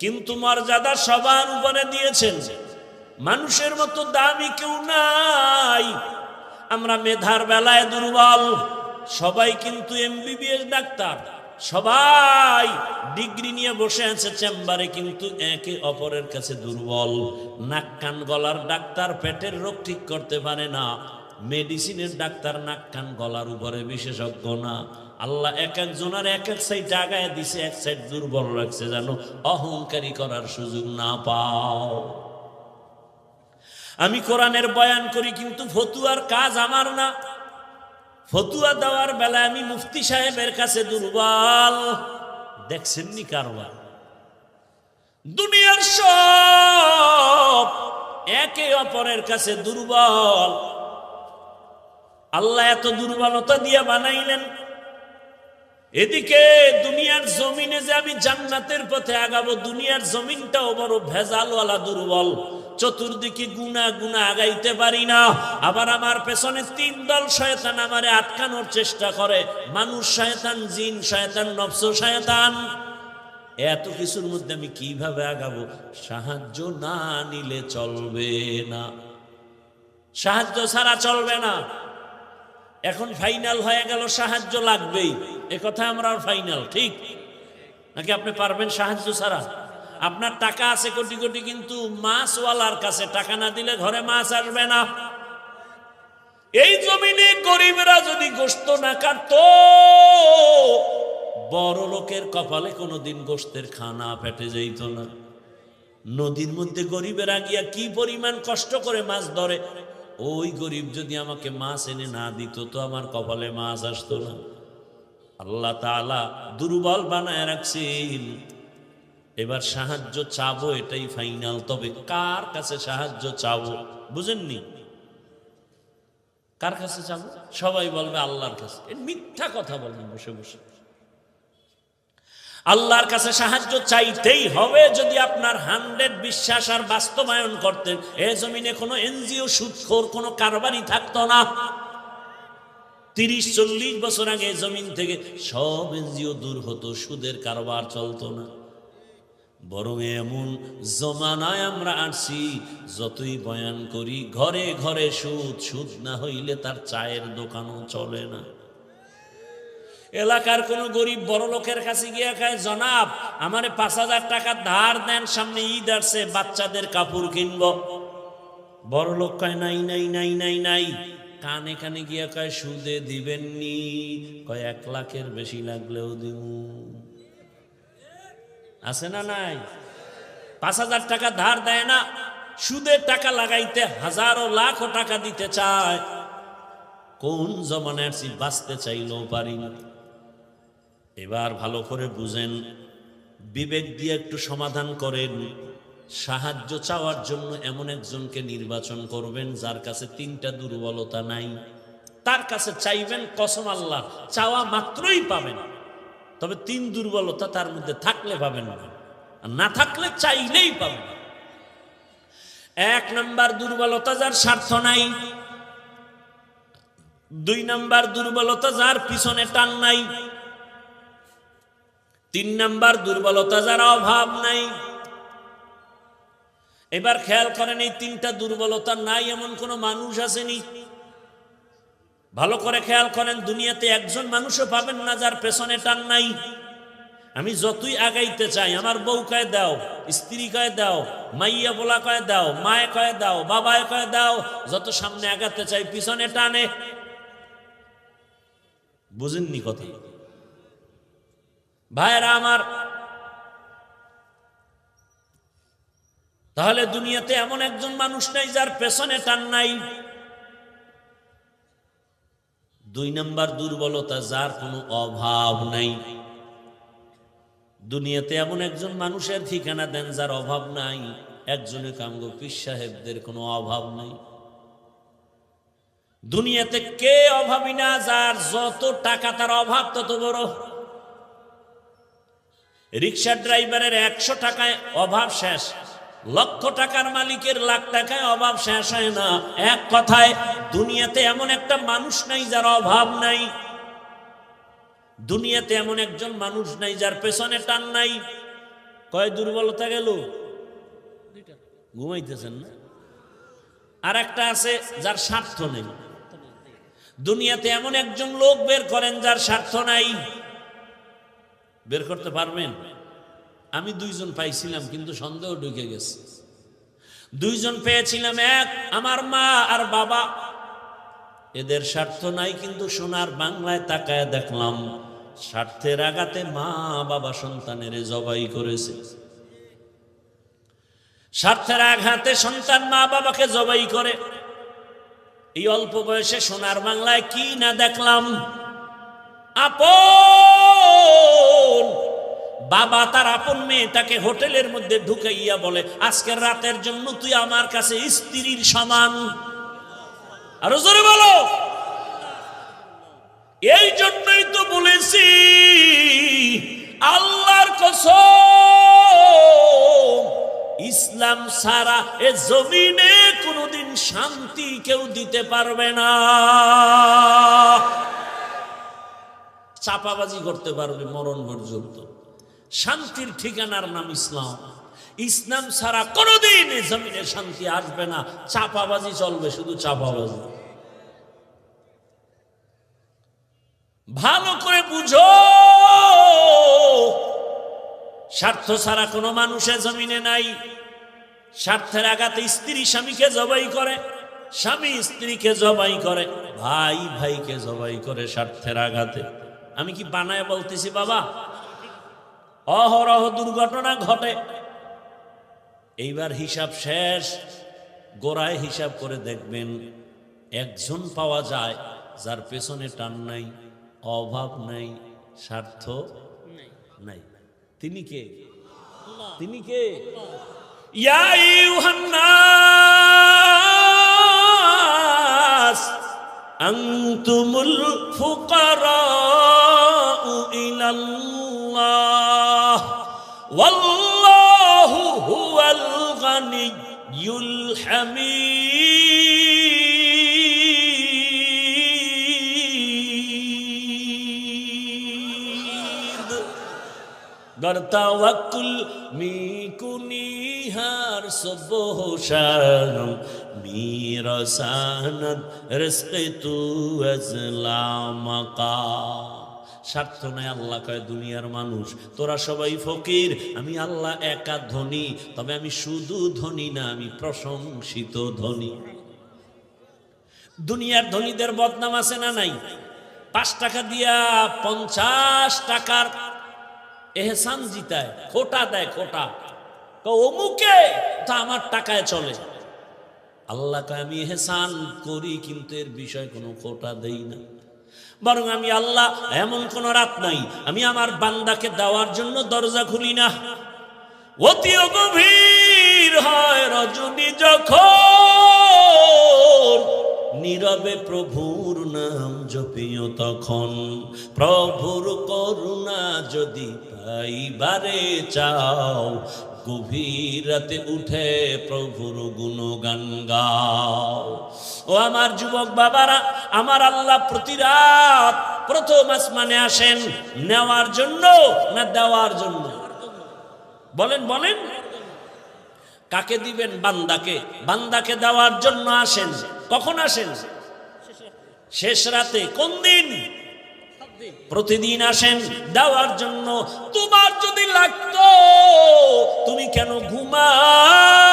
কিন্তু মর্যাদা সবার উপরে দিয়েছেন। মানুষের মতো দামি কেউ নাই। আমরা মেধার বেলায় দুর্বল, সবাই কিন্তু MBBS ডাক্তার, সবাই ডিগ্রি নিয়ে বসে আছে চেম্বারে, কিন্তু একে অপরের কাছে দুর্বল। নাক কান গলার ডাক্তার পেটের রোগ ঠিক করতে পারে না, মেডিসিনের ডাক্তার নাক কান গলার উপরে বিশেষজ্ঞ না। আল্লাহ এক একজনের এক এক সাইড আগায় দিছে, এক সাইড দুর্বল রাখছে, জানো অহংকারী করার সুযোগ না পাও। আমি কোরআনের বয়ান করি, কিন্তু ফতুয়ার কাজ আমার না। ফতুয়া দেওয়ার বেলায় আমি মুফতি সাহেবের কাছে দুর্বল। দেখছেননি কারবার? দুনিয়ার সব একে অপরের কাছে দুর্বল। আল্লাহ এত দুর্বলতা দিয়ে বানাইলেন, এদিকে দুনিয়ার জমিনে যে আমি জান্নাতের পথে আগাবো, দুনিয়ার জমিনটাও বড় ভেজালওয়ালা, দুর্বল, চতুর্দিকে গুনাহ গুনাহ আগাইতে পারি না। আবার আমার পেছনে তিন দল শয়তান আমারে আটকানোর চেষ্টা করে, মানুষ শয়তান, জিন শয়তান, নফস শয়তান। এত কিছুর মধ্যে আমি কিভাবে আগাবো? সাহায্য না নিলে চলবে না, সাহায্য ছাড়া চলবে না। এখন ফাইনাল হয়ে গেল সাহায্য লাগবেই, এ কথা আমরা ফাইনাল, ঠিক নাকি? আপনি পারবেন সাহায্য ছাড়া? আপনার টাকা আছে কোটি কোটি, কিন্তু মাছওয়ালার কাছে টাকা না দিলে ঘরে মাছ আসবে না। এই জমিনে গরিবরা যদি গোশত না কাটতো, বড় লোকের কপালে কোনোদিন গোশতের খানা ফেটে যেত না। নদীর মধ্যে গরিবেরা গিয়া কি পরিমাণ কষ্ট করে মাছ ধরে, ওই গরিব যদি আমাকে মাছ এনে না দিত তো আমার কপালে মাছ আসতো না। আল্লাহ তাআলা দুর্বল বানায় রাখছেন। এবার সাহায্য চাবো, এটাই ফাইনাল। তবে কার কাছে সাহায্য চাবো বুঝেননি? কার কাছে চাবো? সবাই বলবে আল্লাহর কাছে। মিথ্যা কথা বলবেন বসে বসে। আল্লাহর কাছে সাহায্য চাইতেই হবে। যদি আপনার 100 বিশ্বাস আর বাস্তবায়ন করতেন, এই জমিনে কোনো এনজিও সুদখোর কোনো কারবারই থাকতো না। 30-40 বছর আগে জমিন থেকে সব এনজিও দূর হতো, সুদের কারবার চলতো না। বরং এমন জমানায় আমরা আসছি, যতই বয়ান করি ঘরে ঘরে সুদ, সুদ না হইলে তার চায়ের দোকানও চলে না। এলাকার কোন গরিব বড় লোকের কাছে গিয়ে কয়, জনাব আমারে 5000 টাকা ধার দেন, সামনে ঈদ আসছে, বাচ্চাদের কাপড় কিনবো। বড় লোক কয় নাই নাই নাই নাই নাই। কানে কানে গিয়ে কয়, সুদে দিবেননি? কয় 1 লাখের বেশি লাগলেও দিব। আছে না নাই? 5000 টাকা ধার দেয় না, সুদের টাকা লাগাইতে হাজারো লাখো টাকা দিতে চায়। কোন জমানায় আছি, বাঁচতে চাইলেও পারি না। এবার ভালো করে বুঝেন, বিবেক দিয়ে একটু সমাধান করেন। সাহায্য চাওয়ার জন্য এমন একজনকে নির্বাচন করবেন যার কাছে 3টা দুর্বলতা নাই। তার কাছে চাইবেন, কসম আল্লাহ চাওয়া মাত্রই পাবেন। তবে 3 দুর্বলতা তার মধ্যে থাকলে পাবেন না, আর না থাকলে চাইলেই পাবেন। 1 নাম্বার দুর্বলতা, যার স্বার্থ নাই। 2 নাম্বার দুর্বলতা, যার পিছনে টান নাই। 3 নাম্বার দুর্বলতা, যার অভাব নাই। এবার খেয়াল করেন, এই 3টা দুর্বলতা নাই এমন কোন মানুষ আসেনি? ভালো করে খেয়াল করেন, দুনিয়াতে একজন মানুষও পাবেন না যার পেছনে টান নাই। আমি যতই আগাইতে চাই, আমার বউ কয়ে দাও, স্ত্রী কয়ে দাও, মাইয়া বলা কয়ে দাও, মায়ে কয়ে দাও, বাবায় কয়ে দাও, যত সামনে আগাতে চাই পিছনে টানে। বুঝেননি কথা? ভাইরা আমার, তাহলে দুনিয়াতে এমন একজন মানুষ নাই যার পেছনে টান নাই। 2 নাম্বার দুর্বলতা, যার কোনো অভাব নাই। দুনিয়াতে এমন একজন মানুষের ঠিকানা দেন যার অভাব নাই। একজনে কামগো পীর সাহেবদের কোনো অভাব নাই। দুনিয়াতে কে অভাবী না? যার যত টাকা তার অভাব তত বড়। রিক্সা ড্রাইভারের 100 টাকায় অভাব শেষ, লক্ষ টাকার মালিকের লাখ টাকায় অভাব শেষ হয় না। এক কথায়, দুনিয়াতে এমন একটা মানুষ নাই যার অভাব নাই। দুনিয়াতে এমন একজন মানুষ নাই যার পেছনে টান নাই। কয় দুর্বলতা গেল? ঘুমাইতেছেন না? আর একটা আছে যার স্বার্থ নেই। দুনিয়াতে এমন একজন লোক বের করেন যার স্বার্থ নাই। বের করতে পারবেন? আমি 2 জন পাইছিলাম, কিন্তু সন্দেহ ঢুকে গেছে। 2 জন পেয়েছিলাম, এক আমার মা আর বাবা। এদের স্বার্থ নাই, কিন্তু সোনার বাংলায় তাকায় দেখলাম স্বার্থের আঘাতে মা বাবা সন্তানের জবাই করেছে। স্বার্থের আঘাতে সন্তান মা বাবাকে জবাই করে। এই অল্প বয়সে সোনার বাংলায় কি না দেখলাম। আপন বাবা তার আপন মেয়েটাকে হোটেলের মধ্যে ঢুকাইয়া বলে, আজকের রাতের জন্য তুই আমার কাছে স্ত্রীর সমান। আরো জোরে বলো। এই জন্যই তো বলেছি আল্লাহর কসম, ইসলাম ছাড়া এ জমিনে কোনোদিন শান্তি কেউ দিতে পারবে না। চাপাবাজি করতে পারবে মরণ পর্যন্ত, শান্তির ঠিকানার নাম ইসলাম। ইসলাম ছাড়া কোনোদিন এ জমিনে শান্তি আসবে না। চাপাবাজি চলবে, শুধু চাপাবাজি। ভালো করে বুঝো, স্বার্থ ছাড়া কোনো মানুষের জমিনে নাই। স্বার্থের আঘাতে স্ত্রী স্বামীকে জবাই করে, স্বামী স্ত্রীকে জবাই করে, ভাই ভাইকে জবাই করে স্বার্থের আঘাতে। আমি কি বানায় বলতেছি বাবা? অহরহ দুর্ঘটনা ঘটে। এইবার হিসাব শেষ, গোড়ায় হিসাব করে দেখবেন একজন পাওয়া যায় যার পেছনে টান নাই, অভাব নাই, স্বার্থ নাই। তিনি কে? তিনি কে? ইয়া আইয়ুহান নাস আনতুমুল ফুকারাউ ইলাল্লাহ ওয়াল্লাহু হুয়াল গানিয়্যুল হামিদ। गर तवक्कुल मीकुनी हर सुबह शाम मेरा सानद रिस्क तू अज़लामका। স্বার্থ নাই। আল্লাহ কয় দুনিয়ার মানুষ তোরা সবাই ফকির, আমি আল্লাহ একা ধনী, তবে আমি শুধু ধনী না, আমি প্রশংসিত ধনী। দুনিয়ার ধনীদের বদনাম আছে না নাই? 5 টাকা দিয়া 50 টাকার এহসান জিতায়, খোটা দেয়, খোটা অমুকে তা আমার টাকায় চলে। আল্লাহ কয় আমি এহসান করি কিন্তু এর বিষয় কোনো খোটা দেই না, বরং আমি আল্লাহ এমন কোন রাত নাই আমি আমার বান্দাকে দেওয়ার জন্য দরজা খুলি না। অতি গভীর হয় রজনী যখন, নীরবে প্রভুর নাম জপিও তখন। প্রভুর করুণা যদি পাইবারে চাও, গভীর রাতে উঠে প্রভুর গুণগান গাও। ও আমার যুবক বাবারা, আমার আল্লাহ প্রতি রাত প্রথম আসমানে আসেন নেওয়ার জন্য না দেওয়ার জন্য? বলেন বলেন। কাকে দিবেন? বান্দাকে। বান্দাকে দেওয়ার জন্য আসেন। কখন আসেন? শেষ রাতে। কোন দিন? প্রতিদিন আসেন দেওয়ার জন্য। তোমার যদি লাগতো তুমি কেন ঘুমাও?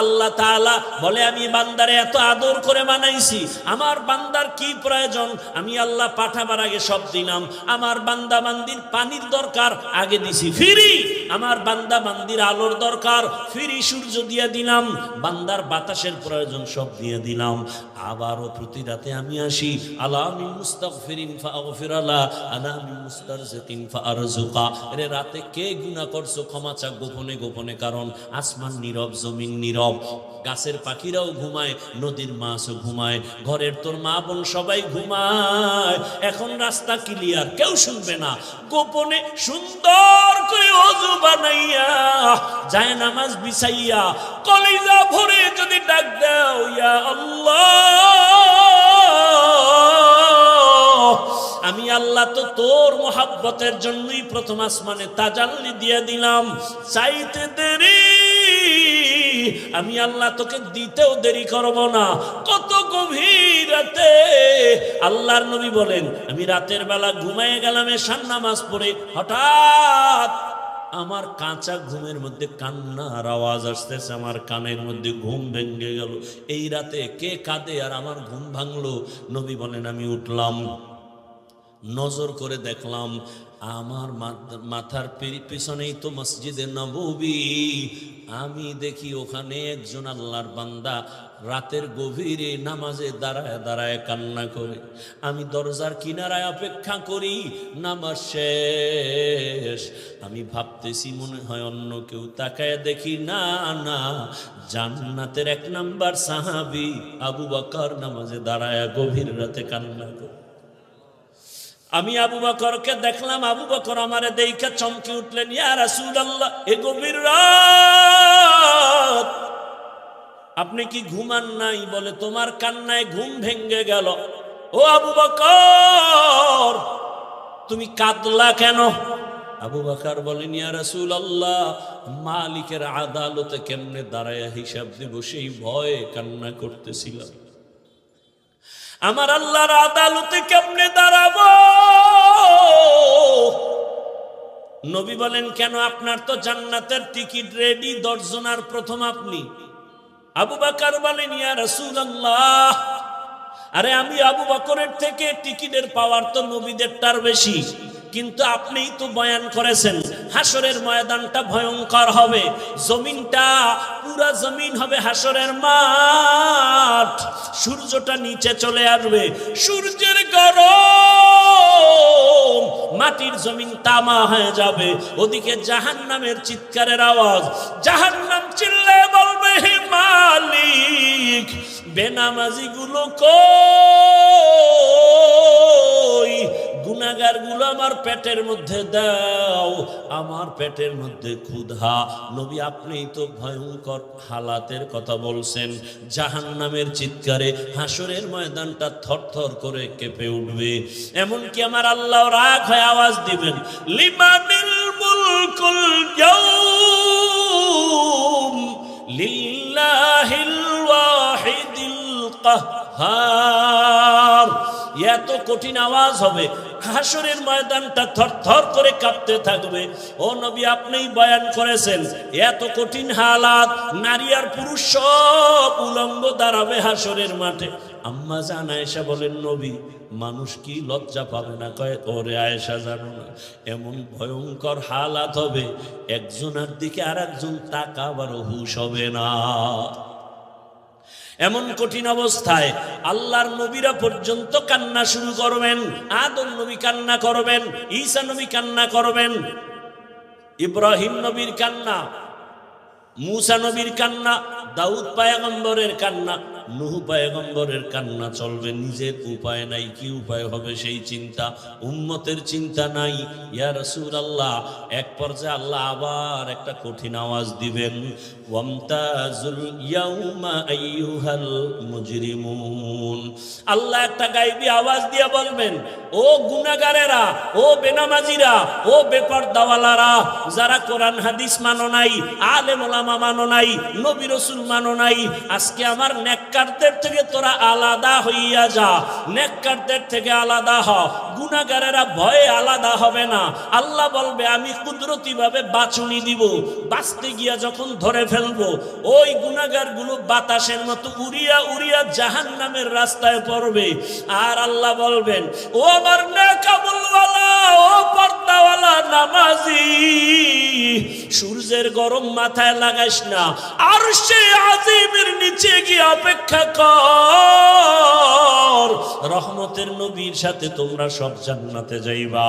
আল্লাহ তাআলা বলে আমি বান্দারে এত আদর করে বানাইছি, আমার বান্দার কি প্রয়োজন আমি আল্লাহ পাঠাবার আগে সব দিলাম। আমার বান্দা বান্দির পানির দরকার আগে দিছি ফ্রি, আমার বান্দা বান্দির আলোর দরকার ফ্রি সূর্য দিয়ে দিলাম, বান্দার বাতাসের প্রয়োজন সব দিয়ে দিলাম। আবারও প্রতি রাতে আমি আসি, আলামি মুস্তাগফিরিন ফাগফিরালা আলামি মুস্তারজিকিন ফারজুকা। রে রাতে কে গুনাহ করছো ক্ষমা চা গোপনে গোপনে, কারণ আসমান নীরব, জমিন নীরব, গাছের পাখিরাও ঘুমায়, নদীর মাছও ঘুমায়, ঘরের তোর মা বোন সবাই ঘুমায়। এখন রাস্তা ক্লিয়ার, কেউ শুনবে না। গোপনে সুন্দর করে ওযু বানাইয়া যায় নামাজ বিছাইয়া কলিজা ভরে যদি ডাক দাও ইয়া আল্লাহ, আমি আল্লাহ তো তোর মোহাব্বতের জন্যই প্রথম আসমানে তাজাল্লি দিয়ে দিলাম। চাইতে দেরি আমি আল্লাহ তোকে দিতেও দেরি করব না। কত গভীর রাতে আল্লাহর নবী বলেন আমি রাতের বেলা ঘুমায় গেলাম এশার নামাজ পড়ে, হঠাৎ আমার কাঁচা ঘুমের মধ্যে কান্নার আওয়াজ আসতেছে, আমার কানের মধ্যে ঘুম ভেঙে গেল। এই রাতে কে কাঁদে আর আমার ঘুম ভাঙলো? নবী বলেন আমি উঠলাম, নজর করে দেখলাম আমার মাথার পিছনেই তো মসজিদে নববী। আমি দেখি ওখানে একজন আল্লাহর বান্দা রাতের গভীরে নামাজে দাঁড়ায় দাঁড়ায় কান্না করে। আমি দরজার কিনারায় অপেক্ষা করি, নামাজ শেষ। আমি ভাবতেছি মনে হয় অন্য কেউ, তাকায় দেখি না না, জান্নাতের 1 নাম্বার সাহাবী আবু বকর নামাজে দাঁড়ায় গভীর রাতে কান্না করে। আমি আবু বকরকে দেখলাম, আবু বকর আমারে দেইখা চমকে উঠলেন, ইয়া রাসূলুল্লাহ, এ গভীর রাত আপনি কি ঘুমান নাই? বলে, তোমার কান্নায় ঘুম ভেঙে গেল। ও আবু বকর, তুমি কাঁদলা কেন? আবু বকর বলেন, ইয়া রাসূলুল্লাহ, মালিকের আদালতে কেমনে দাঁড়ায় হিসাব দেব সেই ভয়ে কান্না করতেছিলাম। আমার আল্লাহর আদালতে কেমনে দাঁড়াবো? নবী বলেন, কেন? আপনার তো জান্নাতের টিকিট রেডি, দর্জনার প্রথম আপনি। আবু বকর বলেন, ইয়া রাসূলুল্লাহ, আরে আমি আবু বকরের থেকে টিকিটের পাওয়ার তো নবীদেরটার বেশি, কিন্তু আপনিই তো বয়ান করেছেন হাসরের ময়দানটা ভয়ঙ্কর হবে, জমিনটা পুরা জমিন হবে হাসরের মাঠ, সূর্যটা নিচে চলে আসবে, সূর্যের গরম মাটির জমিন তামা হয়ে যাবে, ওদিকে জাহান্নামের চিৎকারের আওয়াজ, জাহান্নাম চিল্লায় বলবে, হে মালিক, বেনামাজি গুলো কই? গুনাহগার গুলো আমার পেটের মধ্যে দাও, আমার পেটের মধ্যে ক্ষুধা। নবী, আপনিই তো ভয়ঙ্কর হালাতের কথা বলছেন, জাহান্নামের চিৎকারে হাসরের ময়দানটা থরথর করে কেঁপে উঠবে। এমনকি আমার আল্লাহ রাগ হয়ে আওয়াজ দিবেন, লিমানিল মুলকুল ইয়াউম লিল্লাহিল ওয়াহিদিল কাহ্হার। এত কঠিন আওয়াজ হবে, হাসরের ময়দানটা থরথর করে কাঁপতে থাকবে। ও নবী, আপনিই বয়ান করেছেন এত কঠিন হালাত, নারী আর পুরুষ সব উলঙ্গ দাঁড়াবে হাসরের মাঠে। আম্মা জান আয়েশা বলেন, নবী, মানুষ কি লজ্জা পাবে না? কয়, ওরে আয়েশা, জানো না, এমন ভয়ঙ্কর হালাত হবে, একজনের দিকে আর একজন তাকাবারও হুঁশ হবে না। এমন কঠিন অবস্থায় আল্লাহর নবীরা পর্যন্ত কান্না শুরু করবেন। আদম নবী কান্না করবেন, ঈসা নবী কান্না করবেন, ইব্রাহিম নবীর কান্না, মুসা নবীর কান্না, দাউদ পয়গম্বরের কান্না, নূহ পয়গম্বরের কান্না চলবে। নিজের উপায় নাই, কি উপায় হবে সেই চিন্তা, উম্মতের চিন্তা নাই। ইয়া রাসূলুল্লাহ, এক পর্যায়ে আল্লাহ আবার একটা কঠিন আওয়াজ দিবেন, ওয়ামতাজুল ইয়াউমা আইয়ুহাল মুজরিমুন। আল্লাহ একটা গায়বী আওয়াজ দিয়ে বলবেন, ও গুনাহগারেরা, ও বেনামাজিরা, ও বেপরদাওয়ালারা, যারা কোরআন হাদিস মানো নাই, আলেম ওলামা মানো নাই, নবী রাসূল মানো নাই, আজকে আমার নেককারদের থেকে তোরা আলাদা হইয়া যা, নেককারদের থেকে আলাদা হ। গুনাহগারেরা ভয়ে আলাদা হবে না। আল্লাহ বলবে, আমি কুদরতি ভাবে বাছুনি দিব, বাঁচতে গিয়া যখন ধরে ফেলবো, ওই গুনাহগার গুলো বাতাসের মতো উড়িয়া উড়িয়া জাহান্নামের রাস্তায় পড়বে। আর আল্লাহ বলবেন, ও আমার নেকামলওয়ালা, ও পর্দাওয়ালা নামাজি, সূর্যের গরম মাথায় লাগাইস না, আরশে আজিমের নিচে গিয়ে অপেক্ষা কর, রহমতের নবীর সাথে তোমরা সব জান্নাতে যাইবা।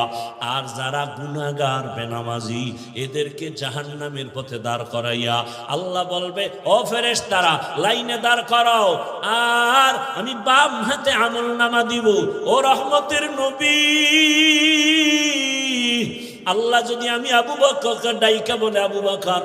আর যারা গুনাহগার বেনামাজি, এদেরকে জাহান্নামের পথে দাঁড় করাইয়া আল্লাহ বলবে, ও ফেরেশতারা, লাইনে দাঁড় করাও, আর আমি বাম হাতে আমলনামা দিব। ও রহমতের নবী, আল্লাহ যদি আমি আবু বকরকে ডাইকা বলে, আবু বকর,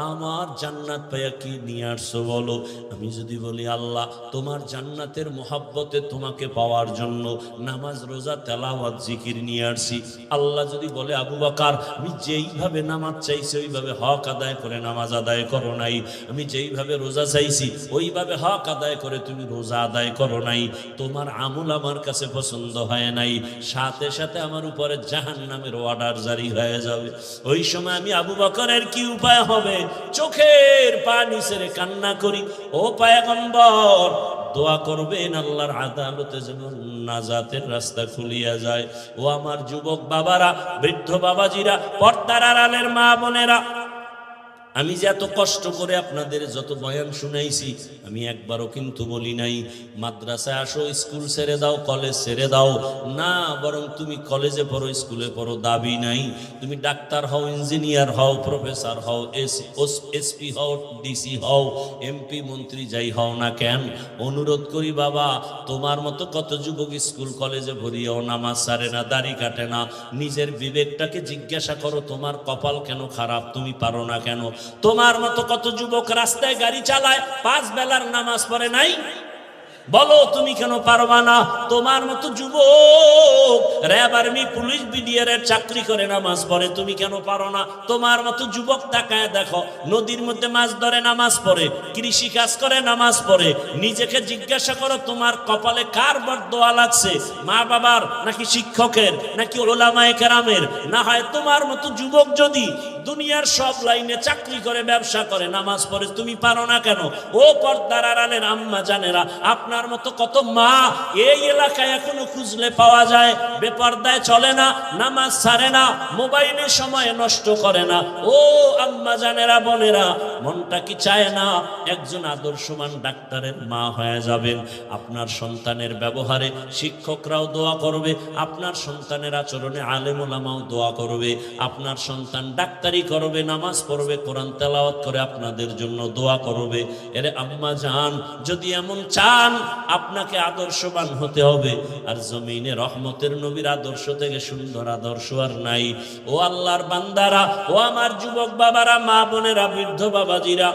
আমার জান্নাত পাইয়া কি নিয়ে আসছো বলো? আমি যদি বলি, আল্লাহ তোমার জান্নাতের মোহাব্বতে তোমাকে পাওয়ার জন্য নামাজ, রোজা, তেলাওয়াত, জিকির নিয়ে আসছি। আল্লাহ যদি বলে, আবু বকর, আমি যেইভাবে নামাজ চাইছি ওইভাবে হক আদায় করে নামাজ আদায় করো নাই, আমি যেইভাবে রোজা চাইছি ওইভাবে হক আদায় করে তুমি রোজা আদায় করো নাই, তোমার আমল আমার কাছে পছন্দ হয় নাই, সাথে সাথে আমার উপরে জাহান্নামের অর্ডার জারি হয়ে যাবে। ওই সময় আমি আবু বকরের কি উপায় হবে? চোখের পানি ছেড়ে কান্না করি, ও পয়গম্বর, দোয়া করবেন আল্লাহর আদালতে যেন নাজাতের রাস্তা খুলিয়া যায়। ও আমার যুবক বাবারা, বৃদ্ধ বাবাজিরা, পর্দার আড়ালের মা বোনেরা, আমি যে এত কষ্ট করে আপনাদের যত বয়ান শুনাইছি, আমি একবারও কিন্তু বলি নাই মাদ্রাসায় আসো, স্কুল ছেড়ে দাও, কলেজ ছেড়ে দাও। না, বরং তুমি কলেজে পড়ো, স্কুলে পড়ো, দাবি নাই। তুমি ডাক্তার হও, ইঞ্জিনিয়ার হও, প্রফেসর হও, এসপি হও, ডিসি হও, এমপি মন্ত্রী যাই হও না কেন, অনুরোধ করি বাবা, তোমার মতো কত যুবক স্কুল কলেজে ভরিয়েও নামাজ ছাড়ে না, দাড়ি কাটে না। নিজের বিবেকটাকে জিজ্ঞাসা করো, তোমার কপাল কেন খারাপ, তুমি পারো না কেন? তোমার মতো কত যুবক রাস্তায় গাড়ি চালায়, 5 বেলার নামাজ পড়ে নাই, বলো তুমি কেন পারবা না? তোমার মতো যুবক র্যাব, আর্মি, পুলিশ, বিডিআর এর চাকরি করে নামাজ পড়ে, তুমি কেন পারো না? তোমার মতো যুবক তাকায় দেখো, নদীর মধ্যে মাছ ধরে নামাজ পড়ে, কৃষি কাজ করে নামাজ পড়ে। নিজেকে জিজ্ঞাসা করো, তোমার কপালে কার বরদোয়া লাগছে? মা বাবার, নাকি শিক্ষকের, নাকি ওলামায়ে কেরামের? না হয় তোমার মতো যুবক যদি দুনিয়ার সব লাইনে চাকরি করে, ব্যবসা করে, নামাজ পড়ে, তুমি পারো না কেন? ও পর্দার আড়ালের আম্মা জানেরা, আপনার মতো কত মা এই এলাকায় এখনো খুঁজলে পাওয়া যায়, বেপর্দায় চলে না, নামাজ ছাড়ে না, মোবাইলে সময় নষ্ট করে না। ও আম্মা জানেরা, বোনেরা, মনটা কি চায় না একজন আদর্শমান ডাক্তারের মা হয়ে যাবেন? আপনার সন্তানের ব্যবহারে শিক্ষকরাও দোয়া করবে, আপনার সন্তানের আচরণে আলেম ওলামাও দোয়া করবে, আপনার সন্তান ডাক্তারি করবে, নামাজ পড়বে, কোরআন তেলাওয়াত করে আপনাদের জন্য দোয়া করবে। এরে আম্মা জান, যদি এমন চান, আপনাকে আদর্শবান হতে হবে। আর জমিনে রহমতের নবীর আদর্শ থেকে সুন্দর আদর্শ আর নাই। ও আল্লাহর বান্দারা, ও আমার যুবক বাবারা, মা বোনেরা, বৃদ্ধ বাবাজিরা,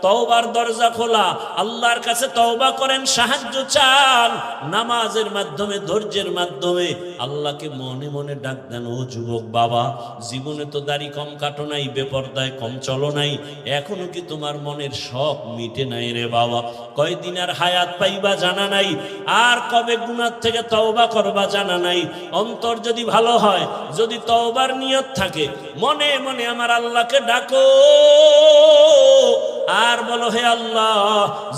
তওবার দরজা খোলা, আল্লাহর কাছে তওবা করেন, সাহায্য চান, নামাজের মাধ্যমে, ধৈর্যের মাধ্যমে আল্লাহকে মনে মনে ডাক দেন। ও যুবক বাবা, জীবনে তো দাড়ি কম কাটো নাই, বেপরদায় কম চলো নাই, এখনো কি তোমার মনের শখ মিটে নাই রে বাবা? কয়দিন আর হায়াত পাইবা জানা নাই, আর কবে গুনাহ থেকে তওবা করবা জানা নাই। অন্তর যদি ভালো হয়, যদি তওবার নিয়ত থাকে, মনে মনে আমার আল্লাহকে ডাকো আর বলো, হে আল্লাহ,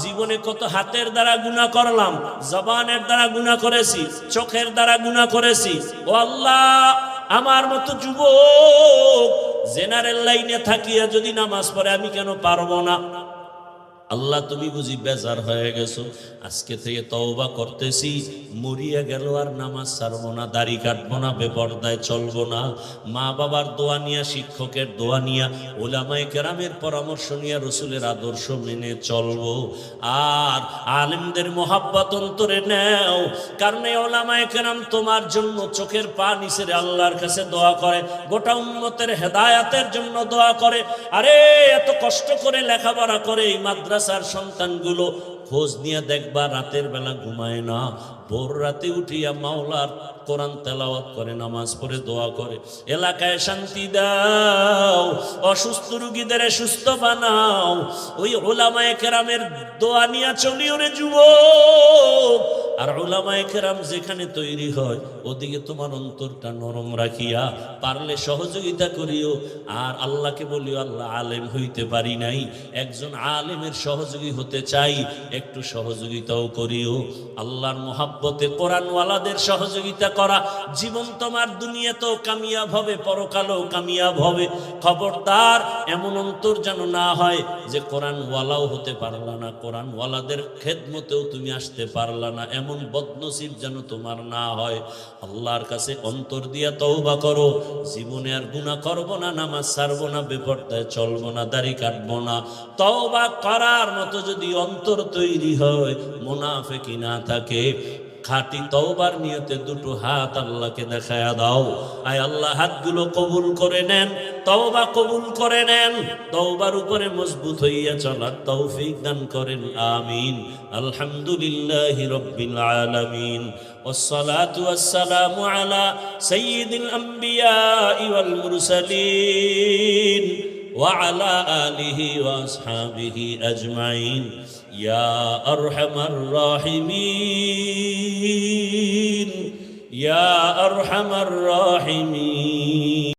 জীবনে কত হাতের দ্বারা গুনাহ করলাম, জবানের দ্বারা গুনাহ করেছি, চোখের দ্বারা গুনাহ করেছি। ও আল্লাহ, আমার মতো যুবক জেনারেল লাইনে থাকিয়া যদি নামাজ পড়ে, আমি কেন পারবো না? আল্লাহ, তুমি বুঝি বেজার হয়ে গেছো, আজকে থেকে তওবা করতেছি, মরিয়া গেল আর নামাজ ছাড়বো না, দাড়ি কাটবো না, বেপরদায় চলবো না। মা বাবার দোয়া নিয়া, শিক্ষকের দোয়া নিয়া, ওলামায়ে কেরামের পরামর্শ নিয়া, রসুলের আদর্শ মেনে চলবো। আর আলেমদের মোহাব্বত অন্তরে নেও, কারণ ওলামায়ে কেরাম তোমার জন্য চোখের পানি ছেড়ে আল্লাহর কাছে দোয়া করে, গোটা উম্মতের হেদায়াতের জন্য দোয়া করে। আরে এত কষ্ট করে লেখাপড়া করে এই মাদ্রাসার সন্তানগুলো, খোঁজ নিয়ে দেখবা, রাতের বেলা ঘুমায় না, ভোর রাতে উঠিয়া মাওলার কোরআন তেলাওয়াত করে, নামাজ পড়ে, দোয়া করে। এলাকায় শান্তি দাও, অসুস্থ রোগীদের সুস্থ বানাও। ওই ওলামায়ে কেরামের দোয়া নিয়ে চলিও রে যুবক। আর ওলামায়ে কেরাম যেখানে তৈরি হয়, ওদিকে তোমার অন্তরটা নরম রাখিয়া পারলে সহযোগিতা করিও। আর আল্লাহকে বলিও, আল্লাহ, আলেম হইতে পারি নাই, একজন আলেমের সহযোগী হতে চাই, একটু সহযোগিতাও করিও। আল্লাহর মোহাব্বতে কোরআনওয়ালাদের সহযোগিতা করা, জীবন তোমার দুনিয়াতেও কামিয়াব হবে, পরকালেও কামিয়াব হবে। খবরদার এমন অন্তর যেন না হয় যে কোরআনওয়ালাও হতে পারলা না, কোরআনওয়ালাদের খেদমতেও তুমি আসতে পারলা না, এমন বদনসিব যেন তোমার না হয়। আল্লাহর কাছে অন্তর দিয়া তওবা করো, জীবনে আর গুনাহ করব না, নামাজ ছাড়বো না, বেপরদায় চলবো না, দাড়ি কাটবো না। তওবা করার মতো যদি অন্তর তৈরি হয়, মুনাফিকি না থাকে, খাঁটি তওবার নিয়তে দুটো হাত আল্লাহকে দেখায়া দাও। আয় আল্লাহ, হাতগুলো কবুল করে নেন, তওবা কবুল করে নেন, তওবার উপরে মজবুত হইয়া চলার তৌফিক দান করেন। আমিন। আলহামদুলিল্লাহি রাব্বিল আলামিন, ওয়াসসালাতু ওয়াসসালামু আলা সাইয়্যিদিল আম্বিয়া ওয়াল মুরসালিন ওয়া আলা আলিহি ওয়া আসহাবিহি আজমাইন। ইয়া আরহামার রাহিমিন, ইয়া আরহামার রাহিমিন।